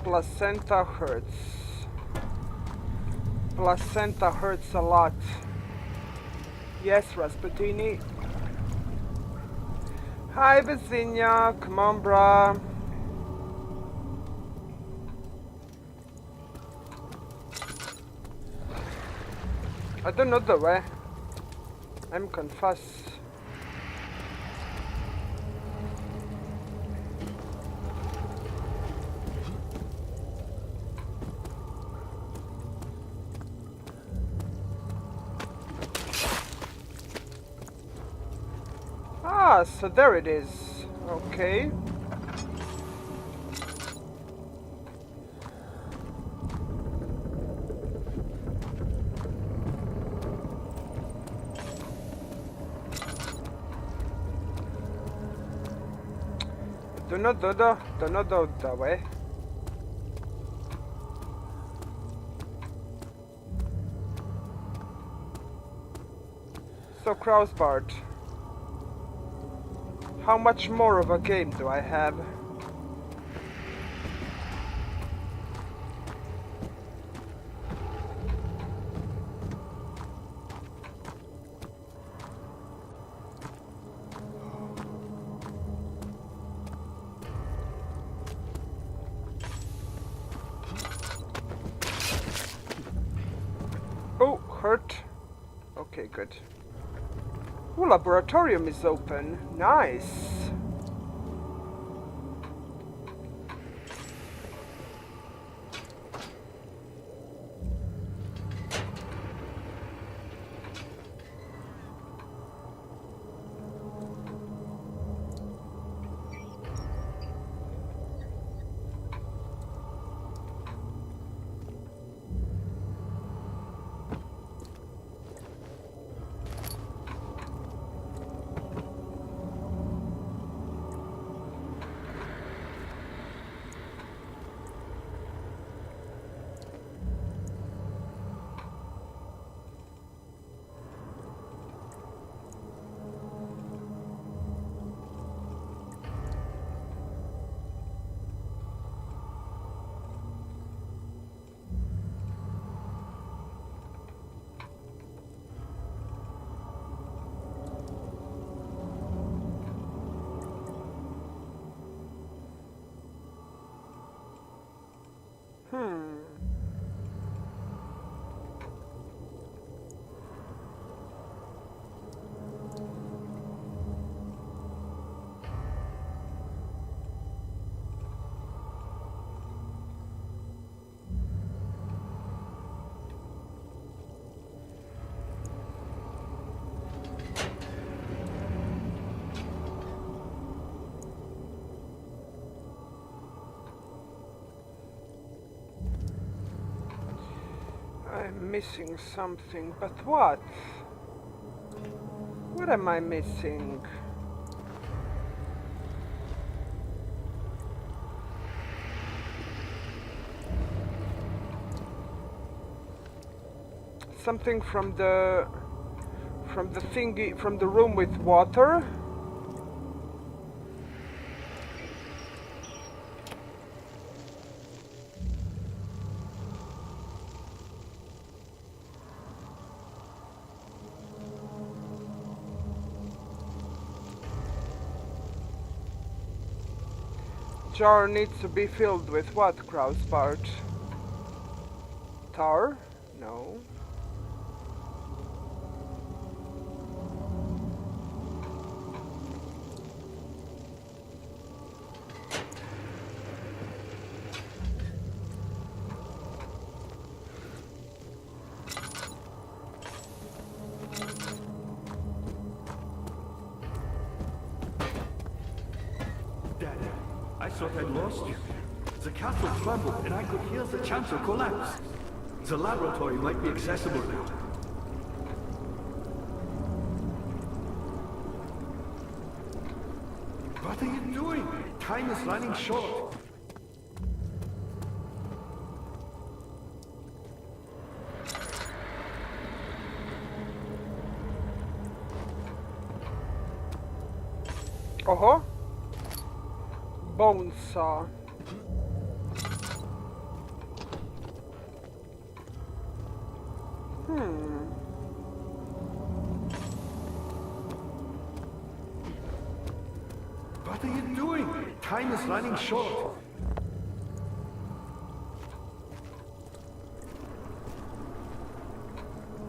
Placenta hurts. Placenta hurts a lot. Yes, Rasputini. Hi, Vizinia. Come on, brah. I don't know the way. I'm confused. Ah, so there it is. Okay. Do not do that way. So crossbarred. How much more of a game do I have? Oh, hurt. Okay, good. Oh, laboratorium is open. Nice. I'm missing something, but what? What am I missing? Something from the thingy, from the room with water? Jar needs to be filled with what, Krausbart? Tar? No. Dad, I thought I'd lost you. The castle crumbled and I could hear the chancel collapse. The laboratory might be accessible now. What are you doing? Time is running short. Bone saw. Time is running short.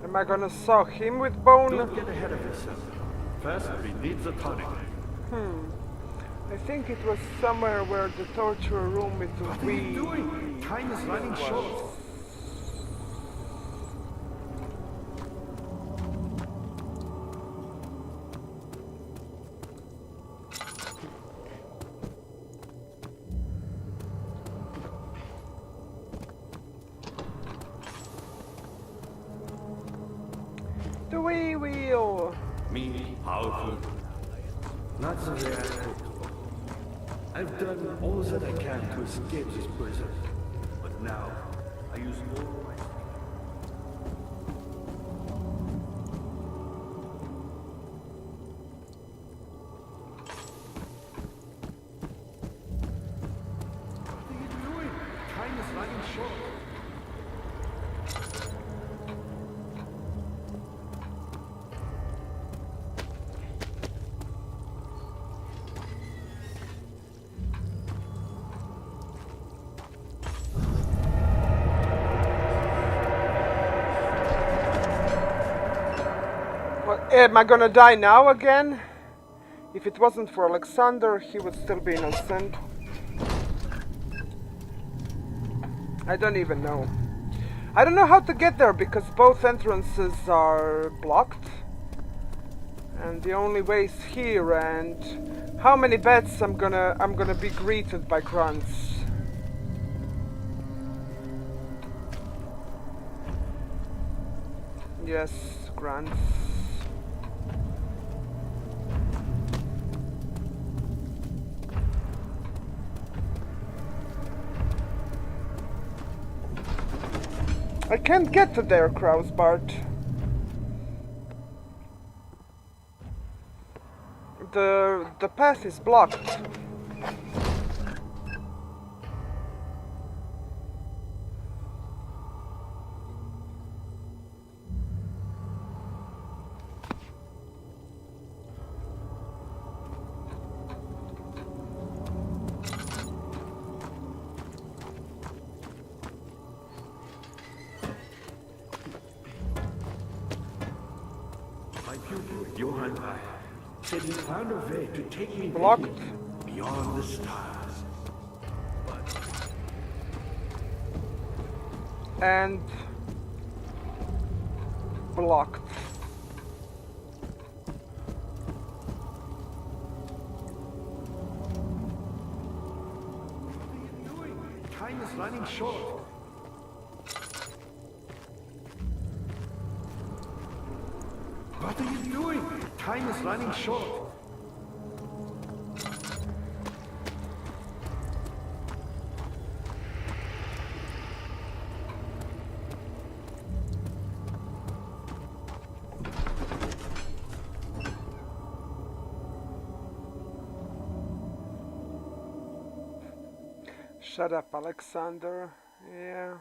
Am I gonna saw him with bone? Don't get ahead of yourself. First, we need the tonic. I think it was somewhere where the torture room with the What are you doing? Time is running short. The wee wheel. Me, powerful. Not the way I hoped for. I've done all that I can to escape this prison. But now, I use all my... What are you doing? Time is running short. What, am I gonna die now again? If it wasn't for Alexander, he would still be innocent. I don't even know. I don't know how to get there because both entrances are blocked. And the only way is here, and how many bets I'm gonna be greeted by grunts. Yes, grunts. I can't get to their crows, Bart. The path is blocked. My pupil, Johann Weyer, said he found a way to take me Blocked. beyond the stars. And blocked. What are you doing? Time is running short. What are you doing? Time is running short. Shut up, Alexander. Yeah.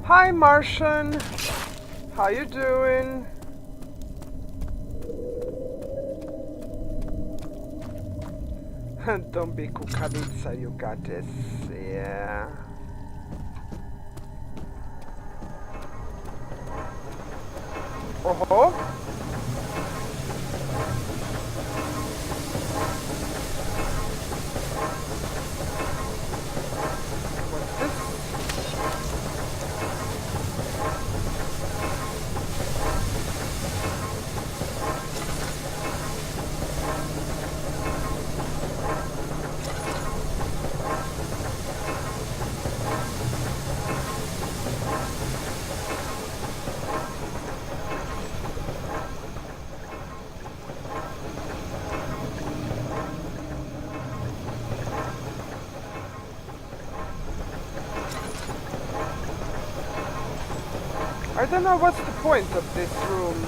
Hi, Martian. How you doing? Don't be kukavica, you got this. Yeah. Oh. What's this? I don't know what's the point of this room.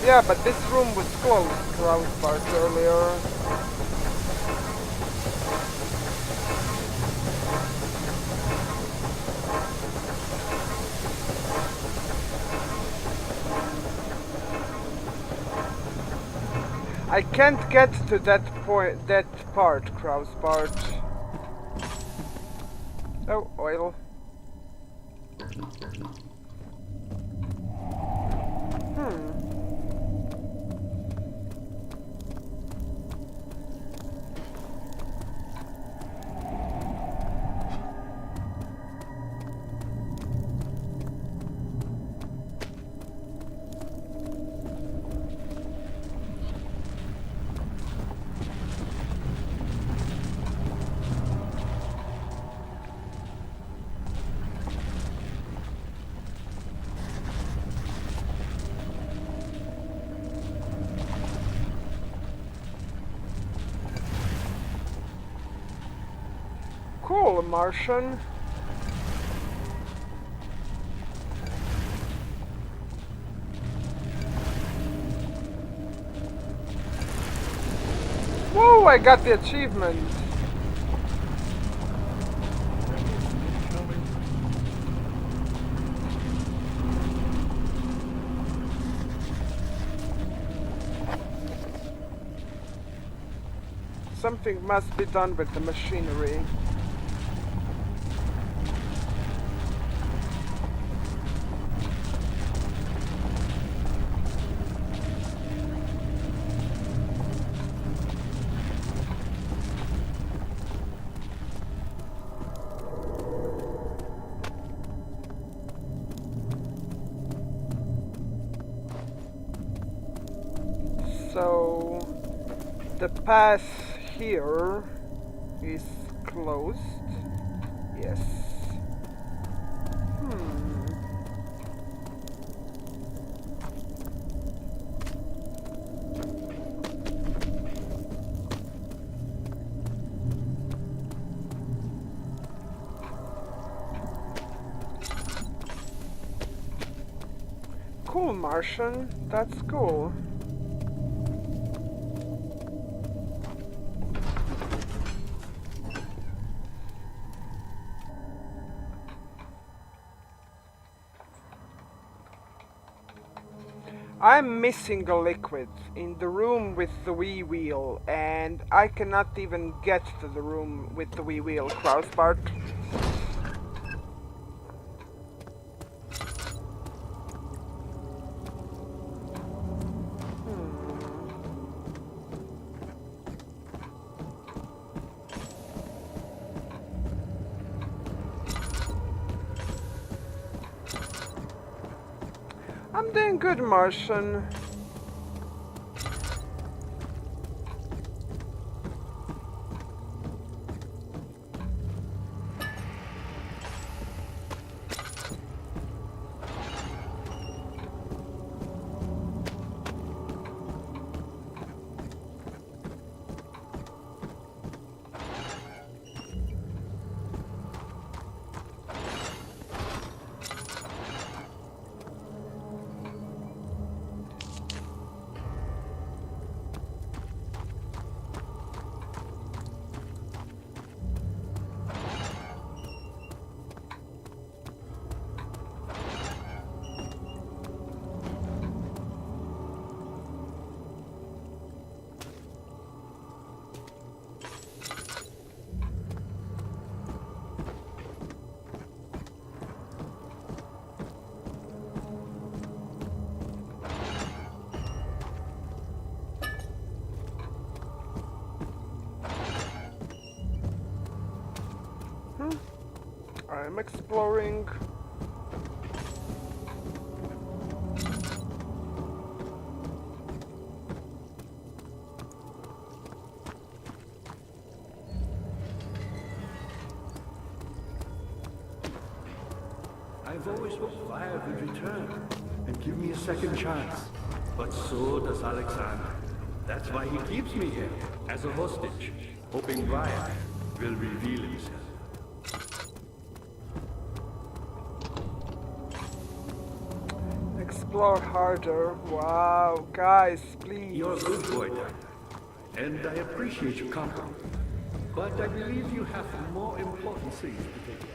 Yeah, but this room was closed, Krausbart, earlier. I can't get to that point, that part, Krausbart. Oh, oil. Cool, Martian. Whoa, I got the achievement. Something must be done with the machinery. So the path here is closed. Yes. Cool, Martian. That's cool. I'm missing a liquid in the room with the Wii wheel, and I cannot even get to the room with the Wii wheel, Krausbart. I'm doing good, Martian. I'm exploring. I've always hoped Fire would return and give me a second chance. But so does Alexander. That's why he keeps me here, as a hostage, hoping Brian will reveal himself. explore harder. Wow, guys, please. You're a good boy, Daniel. And I appreciate your compliment. But I believe you have more important things to take care of.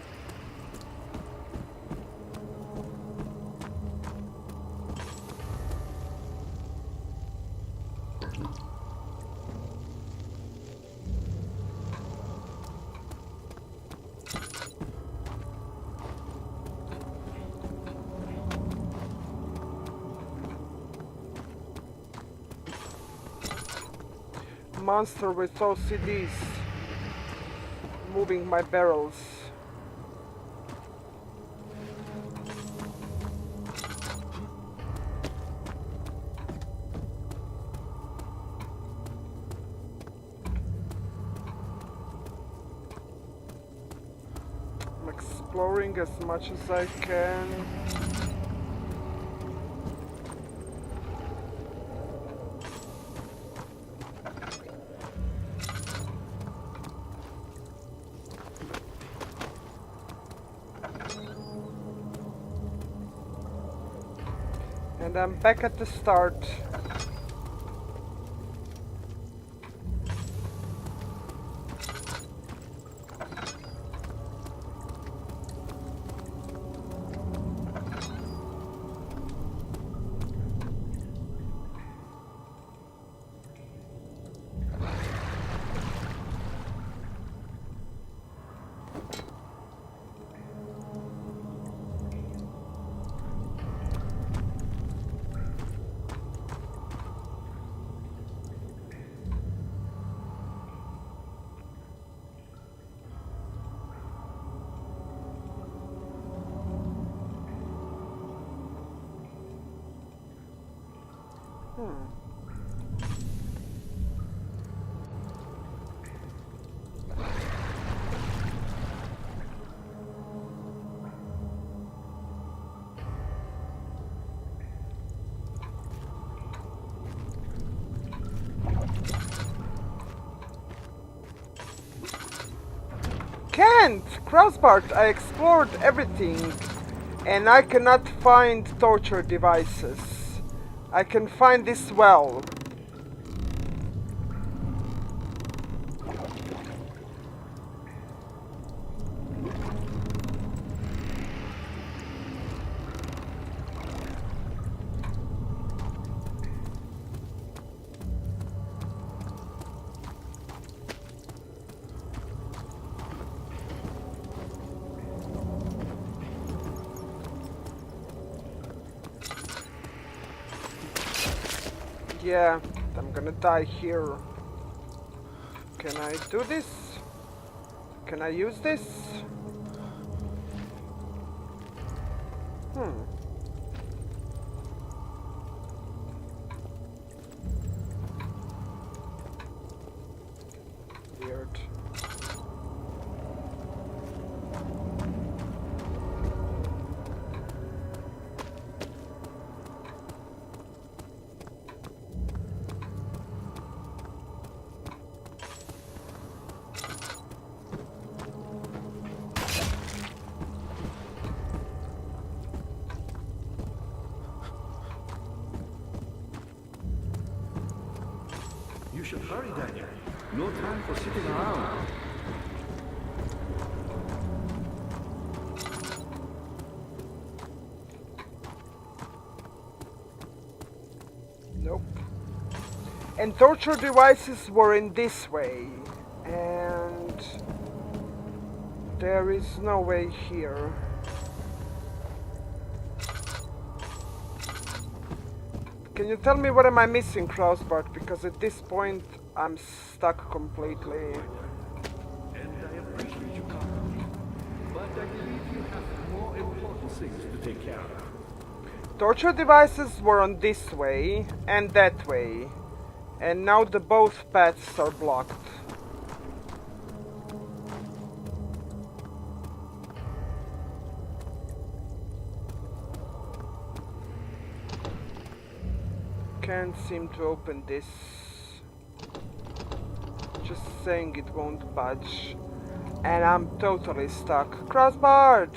Monster with OCDs moving my barrels. I'm exploring as much as I can. And I'm back at the start. Can't! Crossbar, I explored everything and I cannot find torture devices. I can find this well. Yeah, I'm gonna die here. Can I do this? Can I use this? Weird. You should hurry, Daniel. No time for sitting around. Nope. And torture devices were in this way. And there is no way here. Can you tell me what am I missing, Crossbart? Because at this point I'm stuck completely. And I appreciate your compliment. But I believe you have more important things to take care of. Torture devices were on this way and that way. And now the both paths are blocked. Can't seem to open this. Just saying it won't budge. And I'm totally stuck. Crossbart!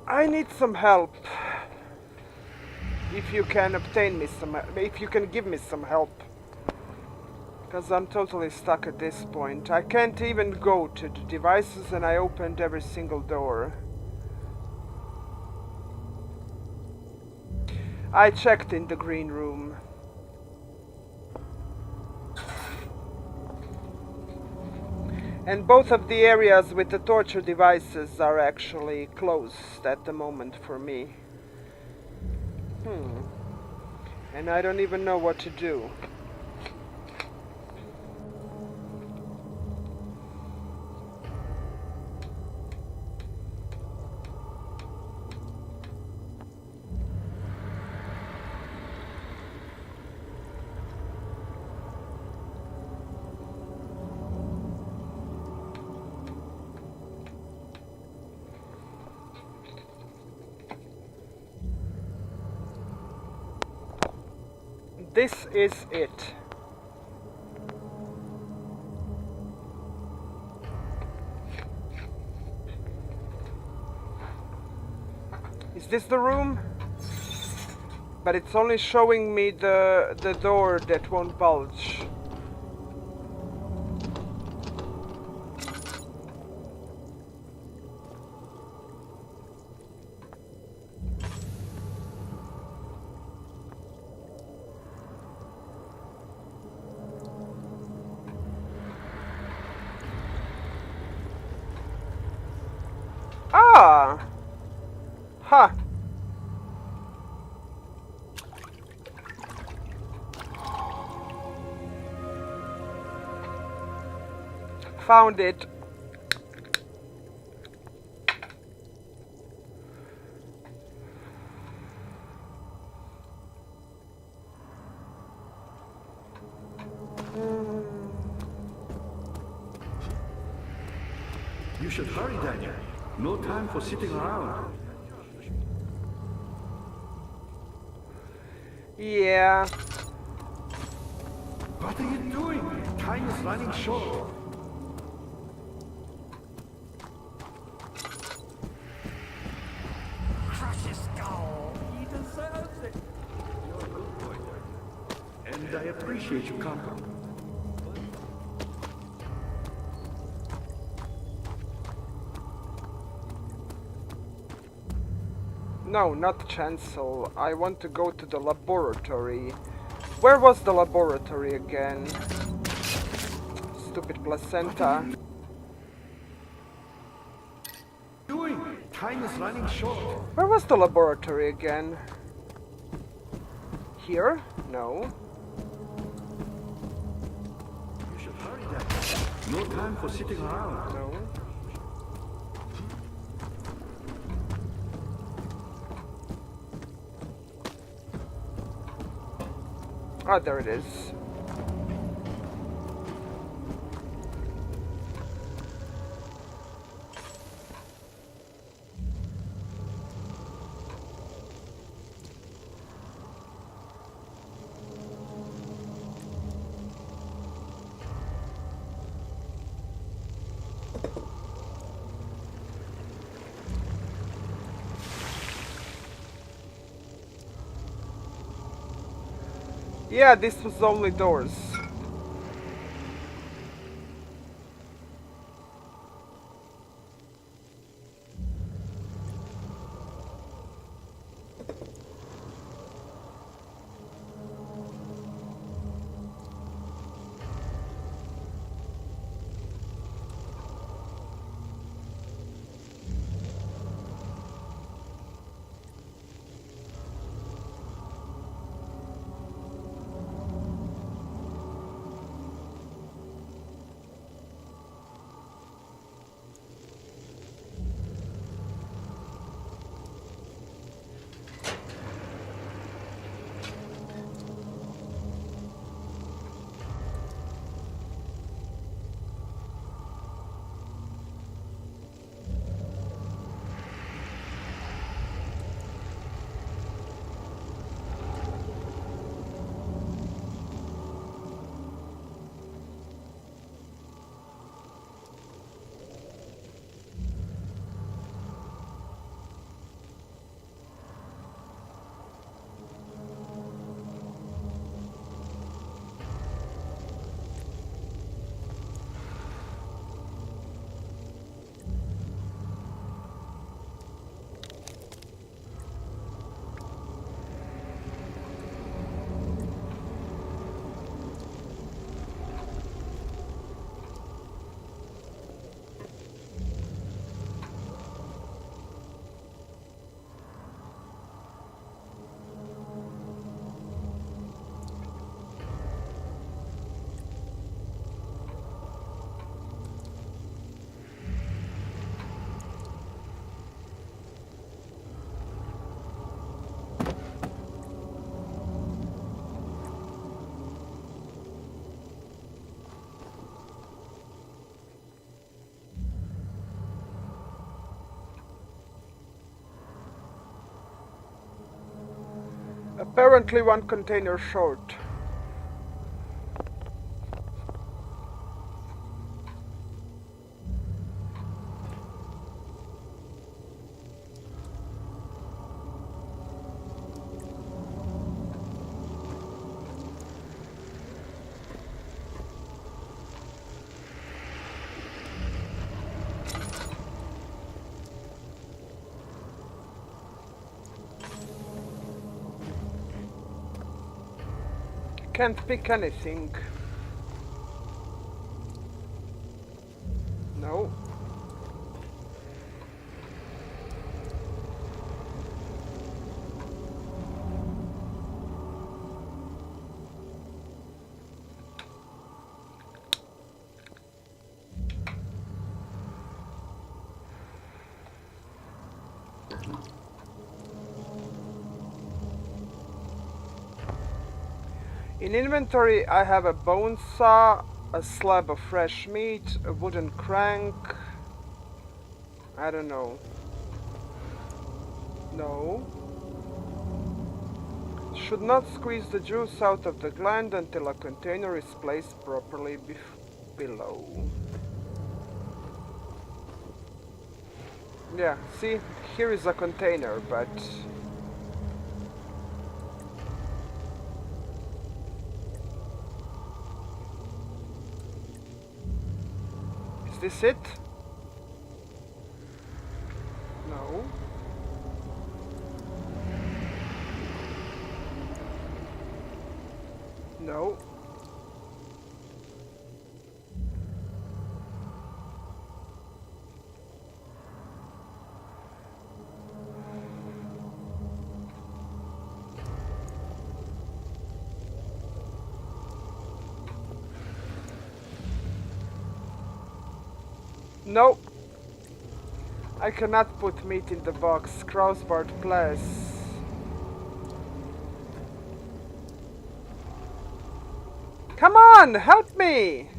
I need some help. If you can if you can give me some help. Because I'm totally stuck at this point. I can't even go to the devices and I opened every single door. I checked in the green room. And both of the areas with the torture devices are actually closed at the moment for me. And I don't even know what to do. This is it. Is this the room? But it's only showing me the door that won't bulge. Ah! Huh. Found it. You should hurry, Daniel. No time for sitting around. Yeah. What are you doing? Time is running short. Crush his skull. He deserves it. You're a good boy, Daniel. And I appreciate your company. No, not Chancel. I want to go to the laboratory. Where was the laboratory again? Stupid placenta. Doing? Time is running short. Where was the laboratory again? Here? No. You should hurry, Daniel. No time for sitting around. No. Ah, there it is. Yeah, this was only doors. Apparently one container short. Can't pick anything. No. In inventory I have a bone saw, a slab of fresh meat, a wooden crank. I don't know. No. Should not squeeze the juice out of the gland until a container is placed properly below. Yeah, see, here is a container, but is this it? No. No. No. I cannot put meat in the box. Crossbarred place. Come on, help me!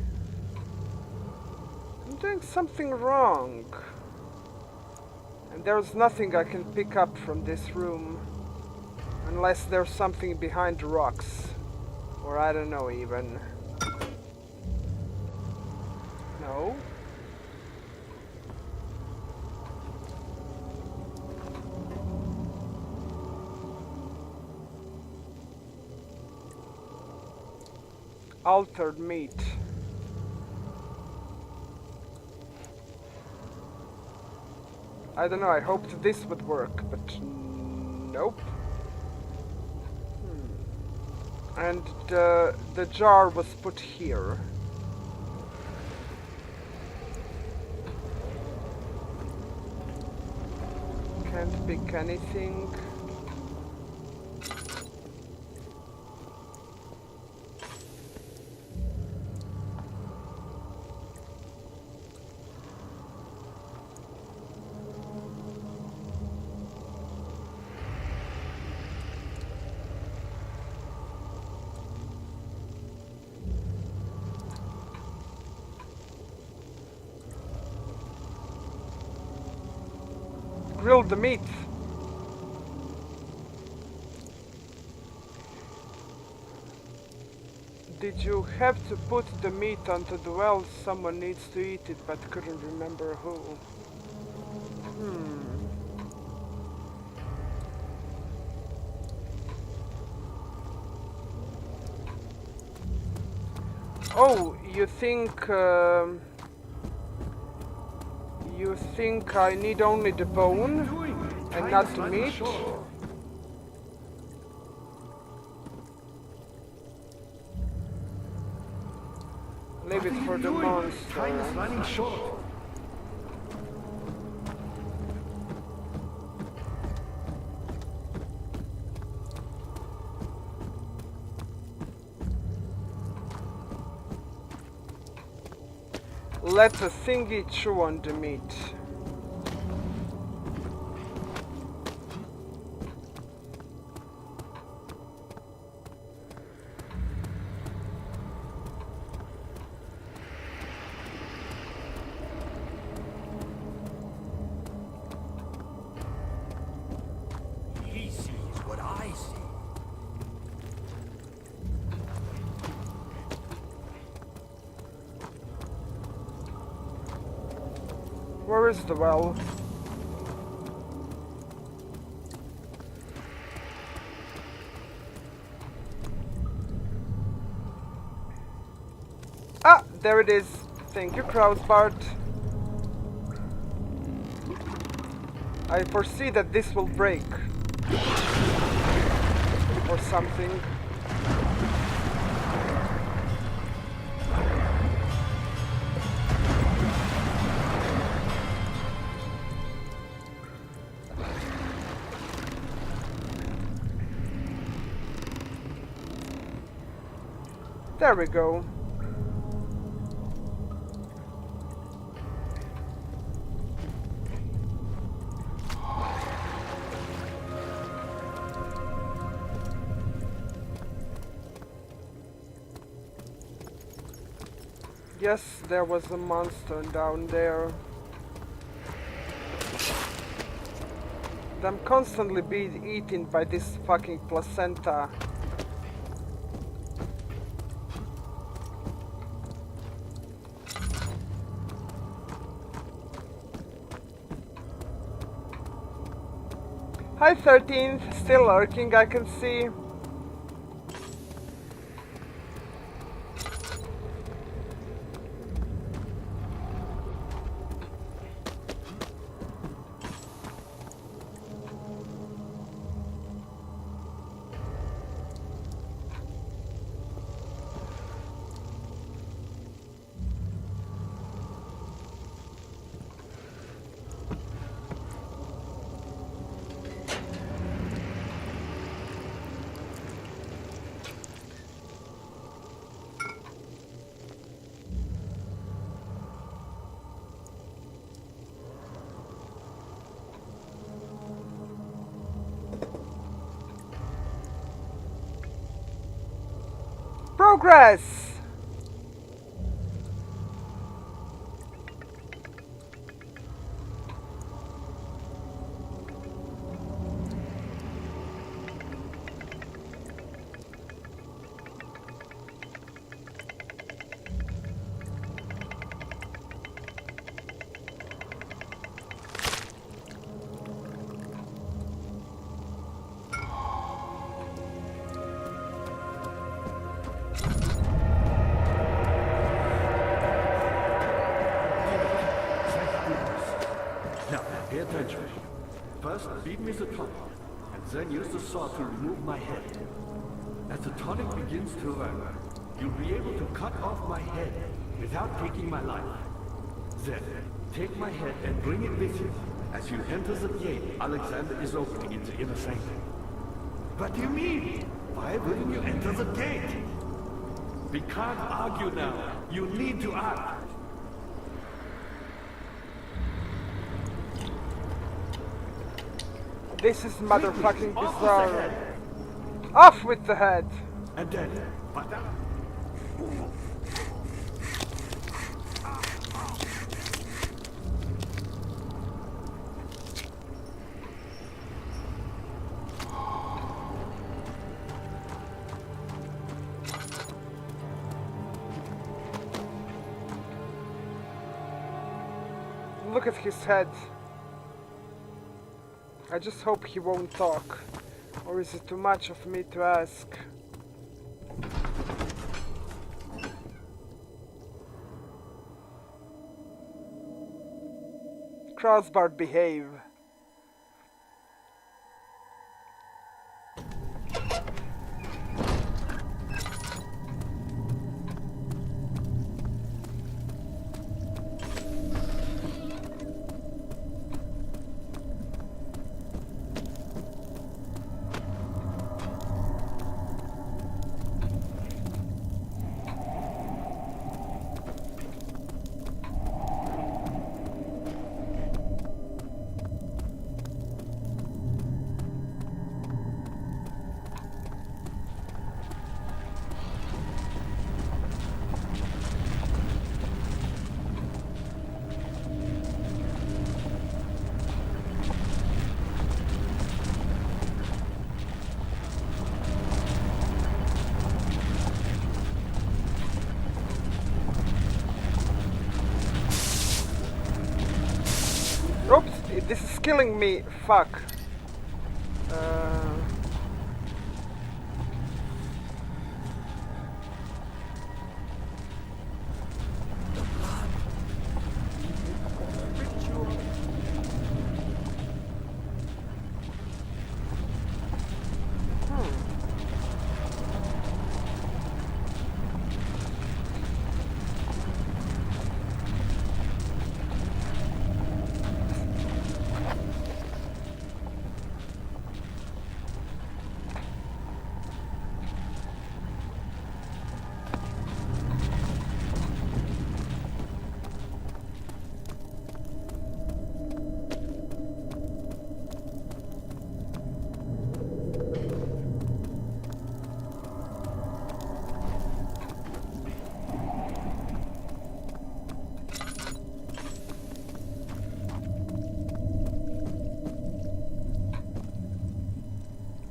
I'm doing something wrong. And there's nothing I can pick up from this room. Unless there's something behind the rocks. Or I don't know even. No. Altered meat. I don't know, I hoped this would work, but nope. And the jar was put here. Can't pick anything. Grill the meat. Did you have to put the meat onto the well? Someone needs to eat it, but couldn't remember who. Oh, you think I need only the bone and not the meat? Leave it for the monster. Time is running short. Let the thingy chew on the meat. He sees what I see. Where is the well? Ah, there it is. Thank you, Krausbart. I foresee that this will break. Or something. There we go. Yes, there was a monster down there. I'm constantly being eaten by this fucking placenta. Hi 13th, still lurking, I can see. Progress! Now, pay attention. First, beat me the tonic, and then use the saw to remove my head. As the tonic begins to run, you'll be able to cut off my head without taking my life. Then, take my head and bring it with you. As you enter the gate, Alexander is opening in the inner sanctum. What do you mean? Why wouldn't you enter the gate? We can't argue now. You need to act. This is motherfucking Off with the bizarre. head. Off with the head! And then, what up? Look at his head. I just hope he won't talk. Or is it too much of me to ask? Crossbar, behave. This is killing me. Fuck. Uh,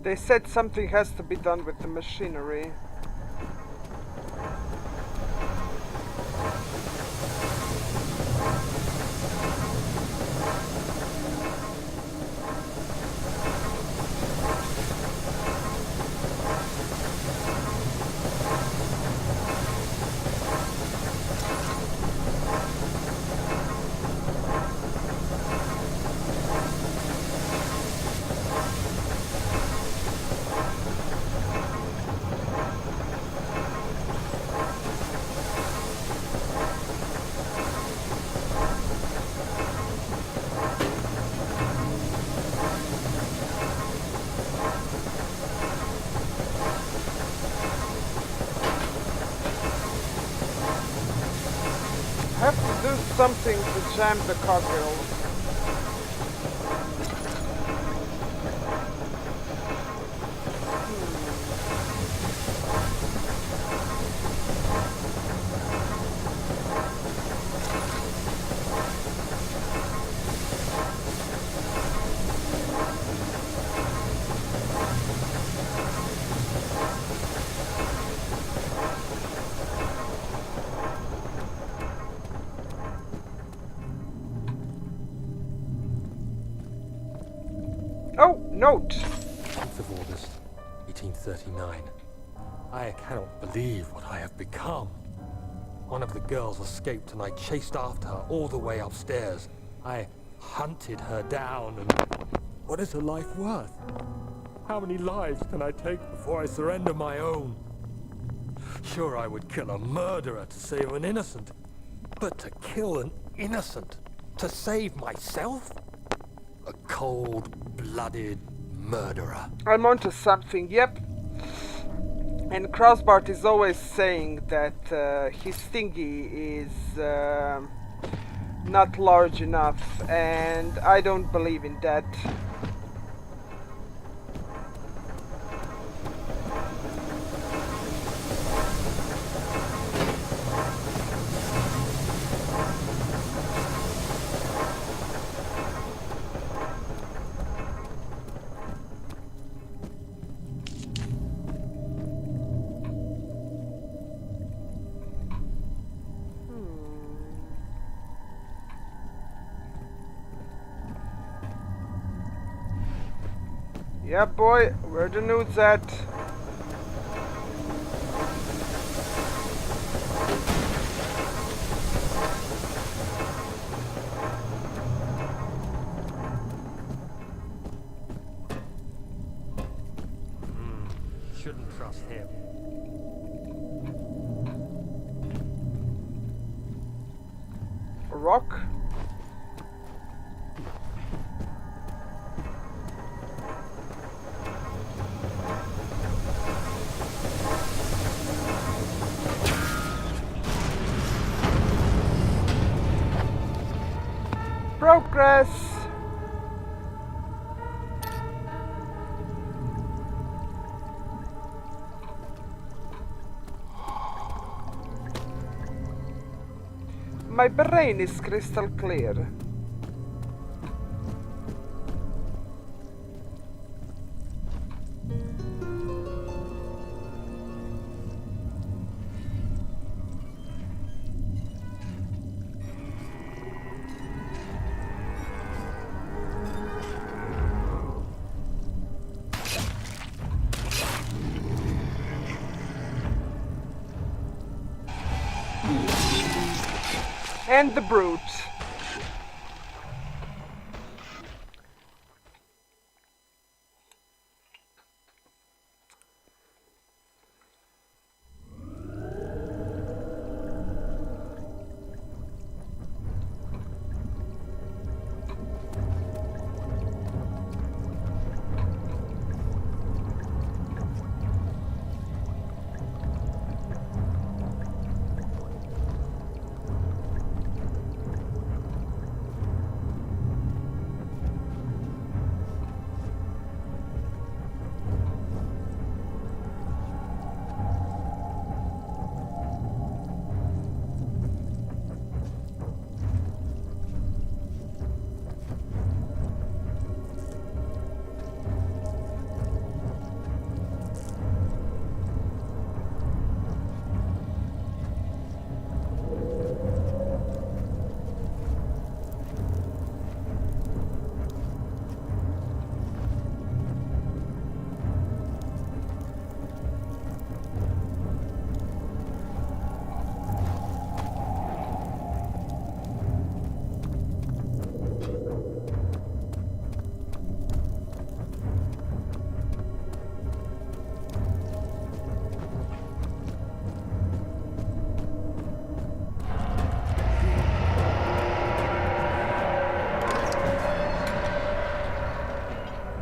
They said something has to be done with the machinery. Have to do something to jam the cogwheels. Oh, note! 10th of August, 1839. I cannot believe what I have become. One of the girls escaped and I chased after her all the way upstairs. I hunted her down and... What is a life worth? How many lives can I take before I surrender my own? Sure, I would kill a murderer to save an innocent. But to kill an innocent to save myself? A cold-blooded murderer. I'm onto something, yep. And Crossbart is always saying that his thingy is not large enough, and I don't believe in that. Yeah, boy, where the nudes at? Shouldn't trust him. A rock? Progress! My brain is crystal clear. And the brute.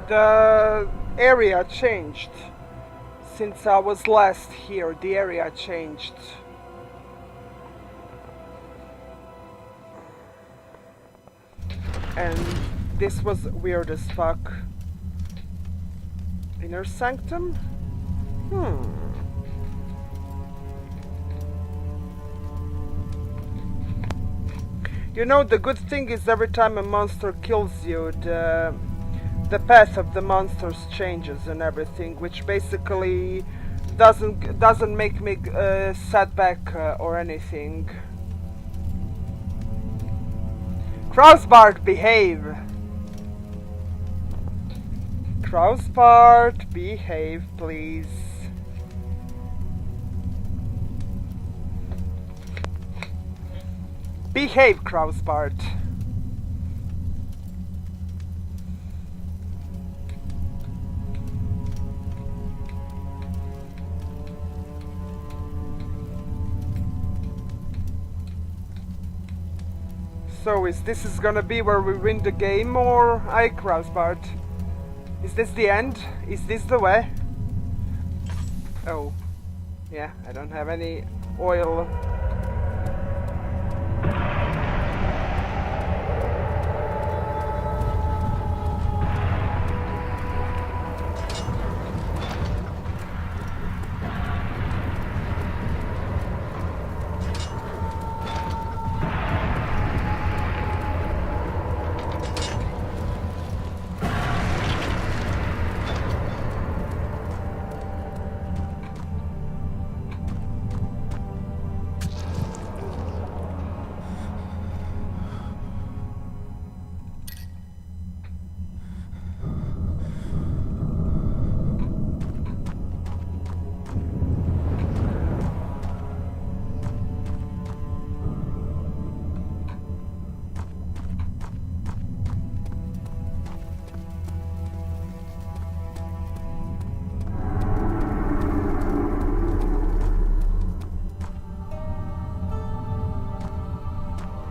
The area changed. Since I was last here, the area changed. And this was weird as fuck. Inner sanctum? You know, the good thing is every time a monster kills you, the path of the monsters changes and everything, which basically doesn't make me sad back or anything. Crossbart, behave! Crossbart, behave, please. Behave, Crossbart. So is this gonna be where we win the game, or I Crossbart? Is this the end? Is this the way? Oh. Yeah, I don't have any oil.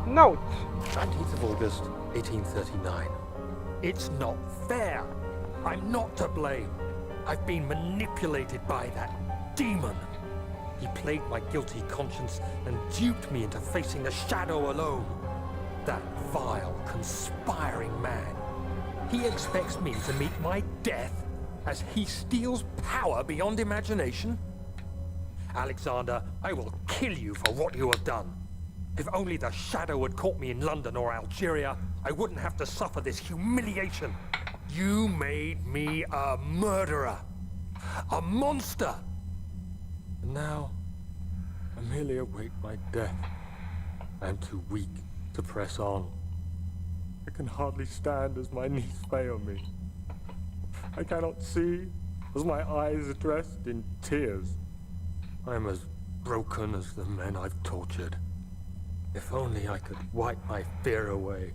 Note. 19th of August, 1839. It's not fair. I'm not to blame. I've been manipulated by that demon. He played my guilty conscience and duped me into facing the shadow alone. That vile, conspiring man. He expects me to meet my death as he steals power beyond imagination. Alexander, I will kill you for what you have done. If only the shadow had caught me in London or Algeria, I wouldn't have to suffer this humiliation. You made me a murderer. A monster. And now, I merely await my death. I am too weak to press on. I can hardly stand as my knees fail me. I cannot see as my eyes are dressed in tears. I am as broken as the men I've tortured. If only I could wipe my fear away,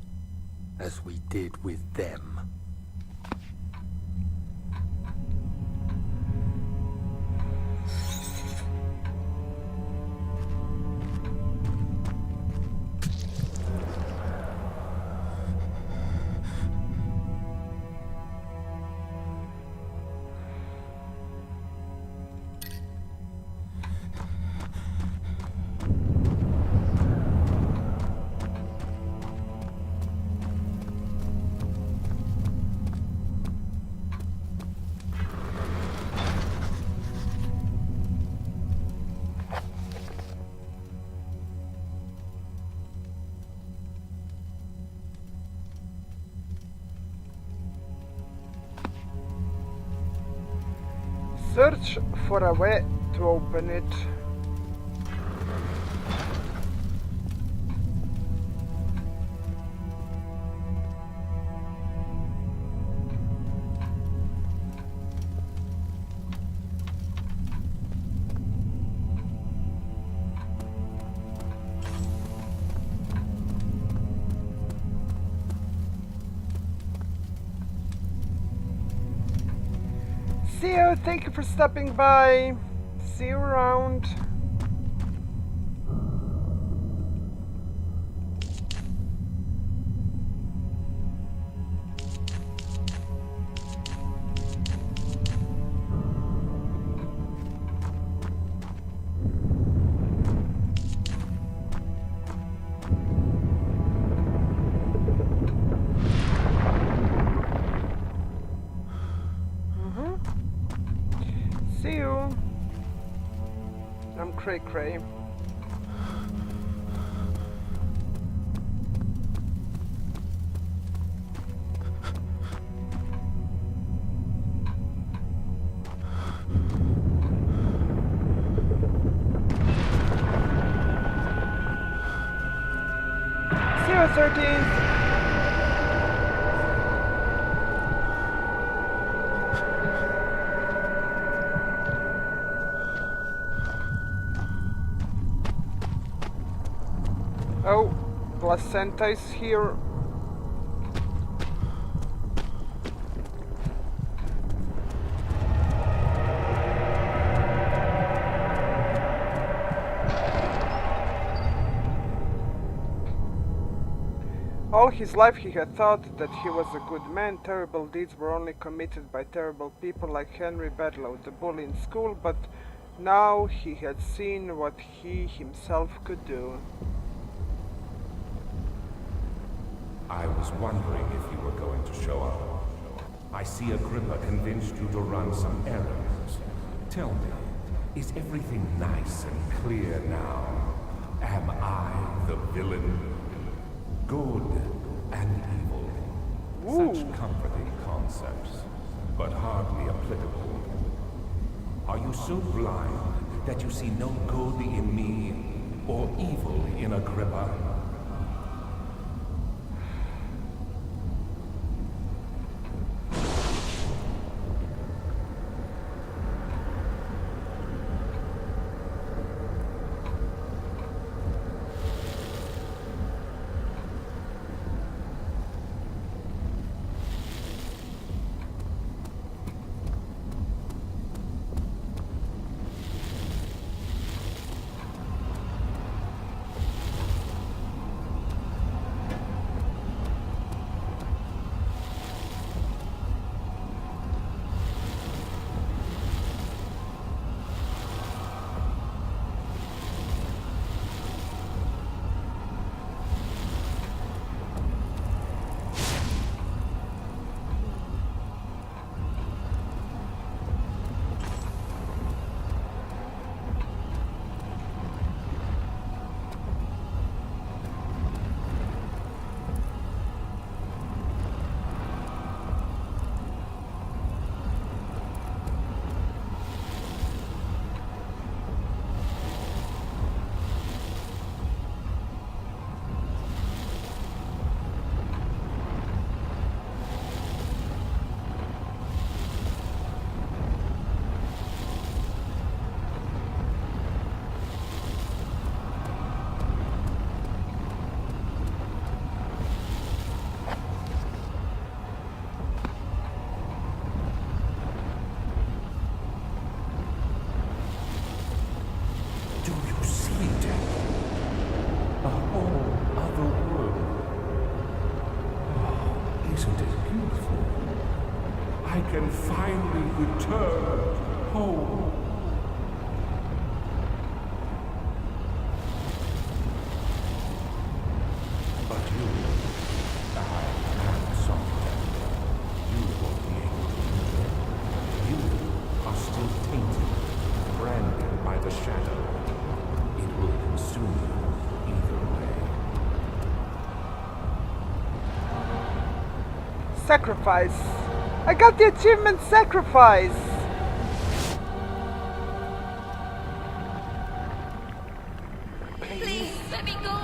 as we did with them. Search for a way to open it. See you, thank you for stopping by. See you around. See you. I'm Cray Cray. See you, 13th. Oh, placenta is here. All his life he had thought that he was a good man. Terrible deeds were only committed by terrible people like Henry Bedlow, the bully in school, but now he had seen what he himself could do. I was wondering if you were going to show up. I see Agrippa convinced you to run some errands. Tell me, is everything nice and clear now? Am I the villain? Good and evil. Such comforting concepts, but hardly applicable. Are you so blind that you see no good in me or evil in Agrippa? can finally return home. But you, I am sorry. You won't be able to return. You are still tainted, branded by the shadow. It will consume you either way. Sacrifice. I got the achievement sacrifice. Please, let me go.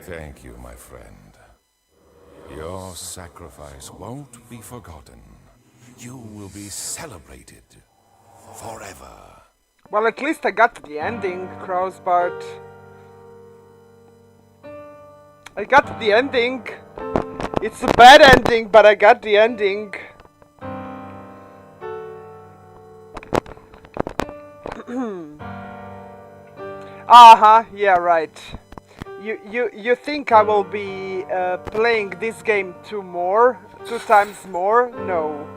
Thank you, my friend. Your sacrifice won't be forgotten. You will be celebrated forever. Well, at least I got the ending, Crossbart. I got the ending. It's a bad ending, but I got the ending. Yeah, right. You think I will be playing this game two times more? No.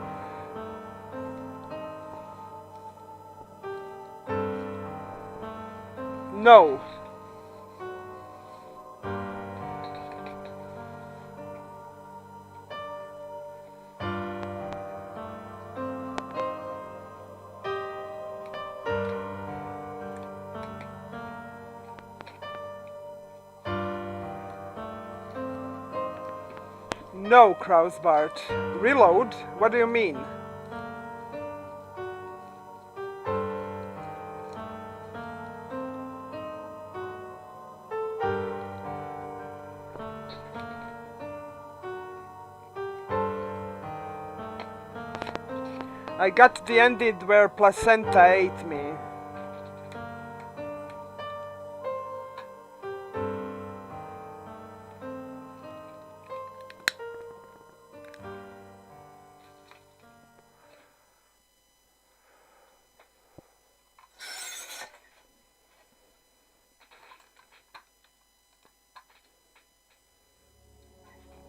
No. No, Krausbart. Reload? What do you mean? I got the ending where placenta ate me.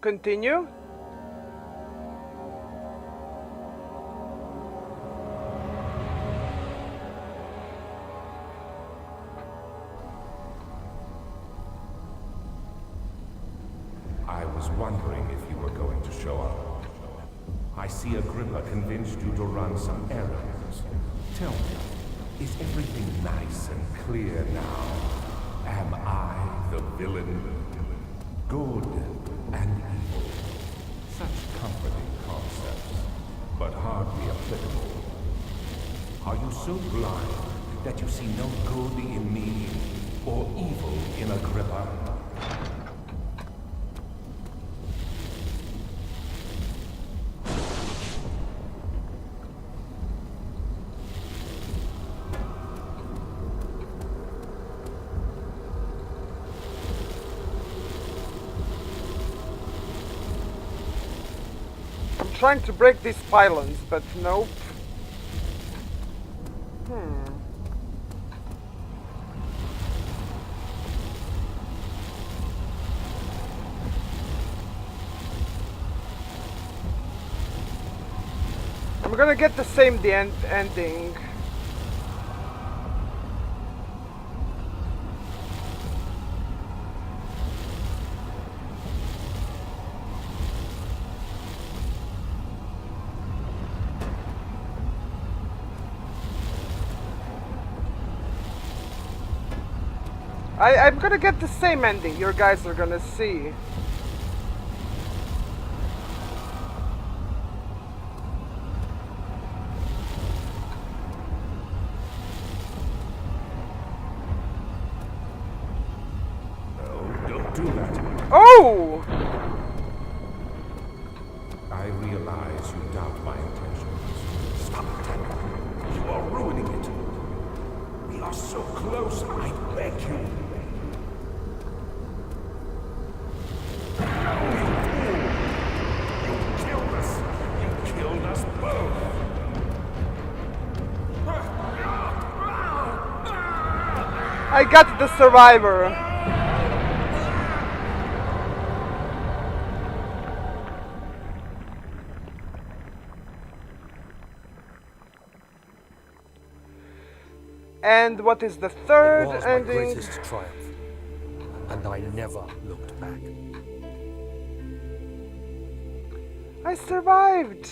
Continue? I was wondering if you were going to show up. I see Agrippa convinced you to run some errands. Tell me, is everything nice and clear now? Am I the villain? Good and evil. Such comforting concepts, but hardly applicable. Are you so blind that you see no good in me or evil in Agrippa? Trying to break these pylons, but nope. I'm gonna get the same ending. I'm gonna get the same ending, you guys are gonna see. don't do that. Oh! I realize you doubt my intentions. Stop it. You are ruining it. We are so close, I beg you. You killed us. You killed us both. I got the survivor. And what is the third It was my ending? greatest triumph, and I never looked back. I survived.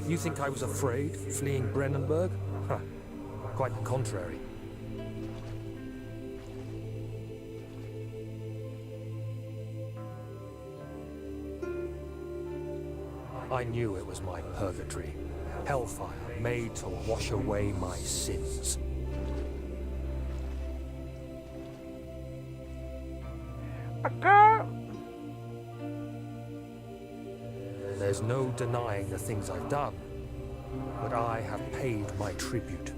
You think I was afraid, fleeing Brennenburg? Huh. Quite the contrary. I knew it was my purgatory. Hellfire made to wash away my sins. Okay. There's no denying the things I've done, but I have paid my tribute.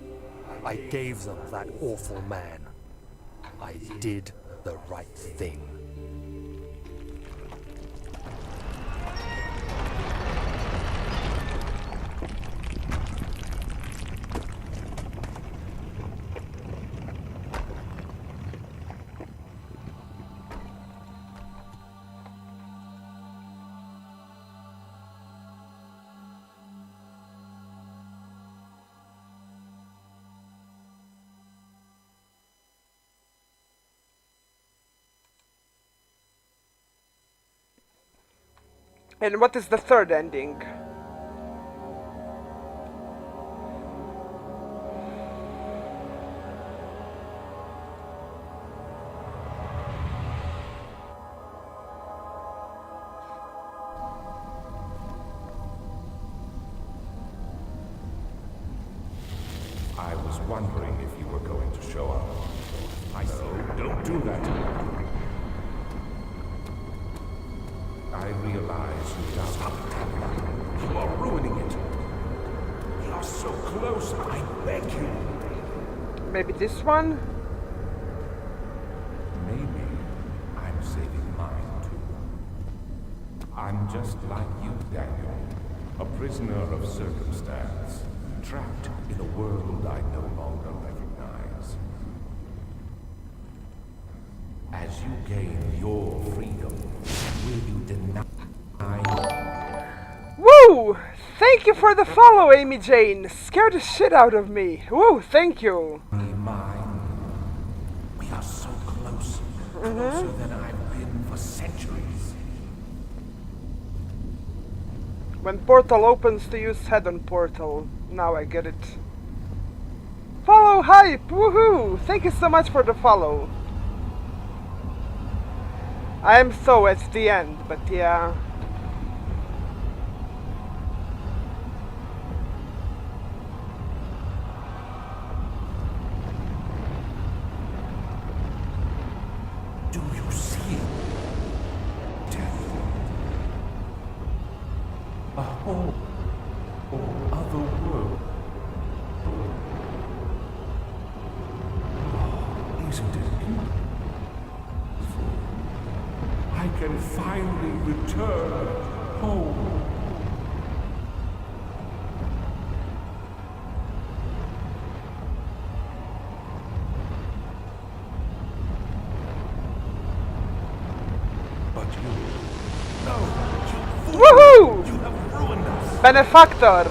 I gave them that awful man. I did the right thing. And what is the third ending? I was wondering if you were going to show up. I said, don't do that. I realize you doubt. Stop it. You are ruining it. We are so close, I beg you. Maybe this one? Maybe I'm saving mine too. I'm just like you, Daniel. A prisoner of circumstance. Trapped in a world I no longer recognize. As you gain your freedom, will you deny? Woo! Thank you for the follow, Amy Jane. Scared the shit out of me. Woo, thank you. Mine. We are so close. Closer than I've been for centuries. When portal opens to use head-on portal. Now I get it. Follow hype! Woohoo! Thank you so much for the follow. I am so at the end, but yeah. Do you see it? Death. A whole other world. Isn't it beautiful? I can finally return home. But you... No! You fool! Woohoo! You have ruined us! Benefactor!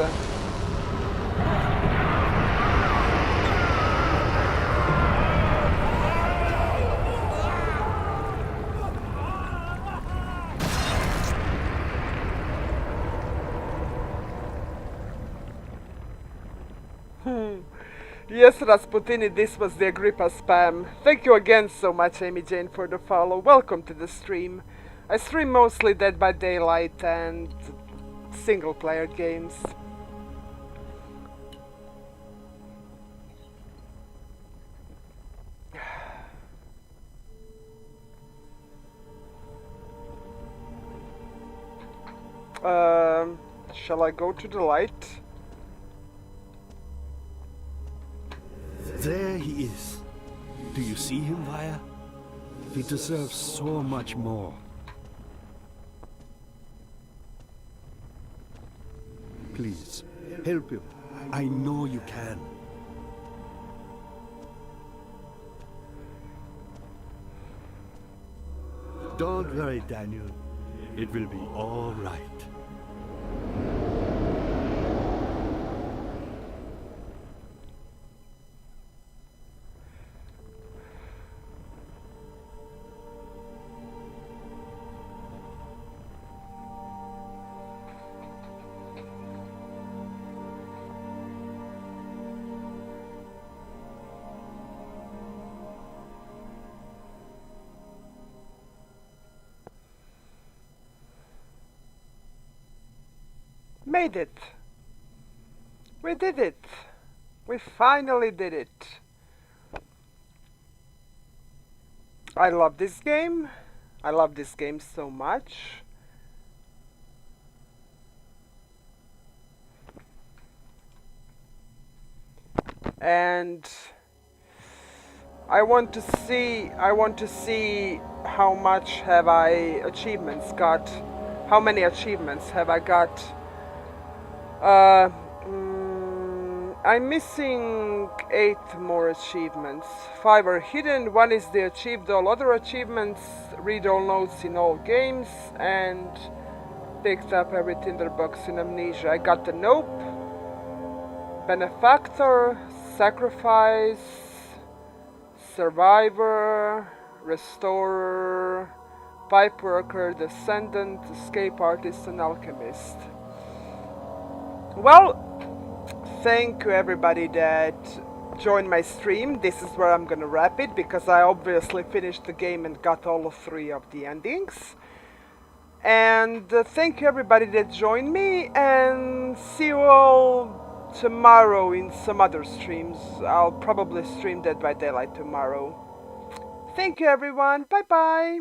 Yes, Rasputini, this was the Agrippa spam. Thank you again so much, Amy Jane, for the follow. Welcome to the stream. I stream mostly Dead by Daylight and single-player games. Shall I go to the light? There he is. Do you see him, Vaya? He deserves so much more. Please, help him. I know you can. Don't worry, Daniel. It will be all right. Made it! We did it! We finally did it! I love this game. I love this game so much. And I want to see how much have I achievements got. How many achievements have I got? I'm missing 8 more achievements. 5 are hidden, 1 is the achieved all other achievements, read all notes in all games, and picked up every tinderbox in Amnesia. I got the Nope, Benefactor, Sacrifice, Survivor, Restorer, Pipe Worker, Descendant, Escape Artist, and Alchemist. Well, thank you everybody that joined my stream. This is where I'm gonna wrap it because I obviously finished the game and got all 3 of the endings. And thank you everybody that joined me, and see you all tomorrow in some other streams. I'll probably stream Dead by Daylight tomorrow. Thank you everyone. Bye bye.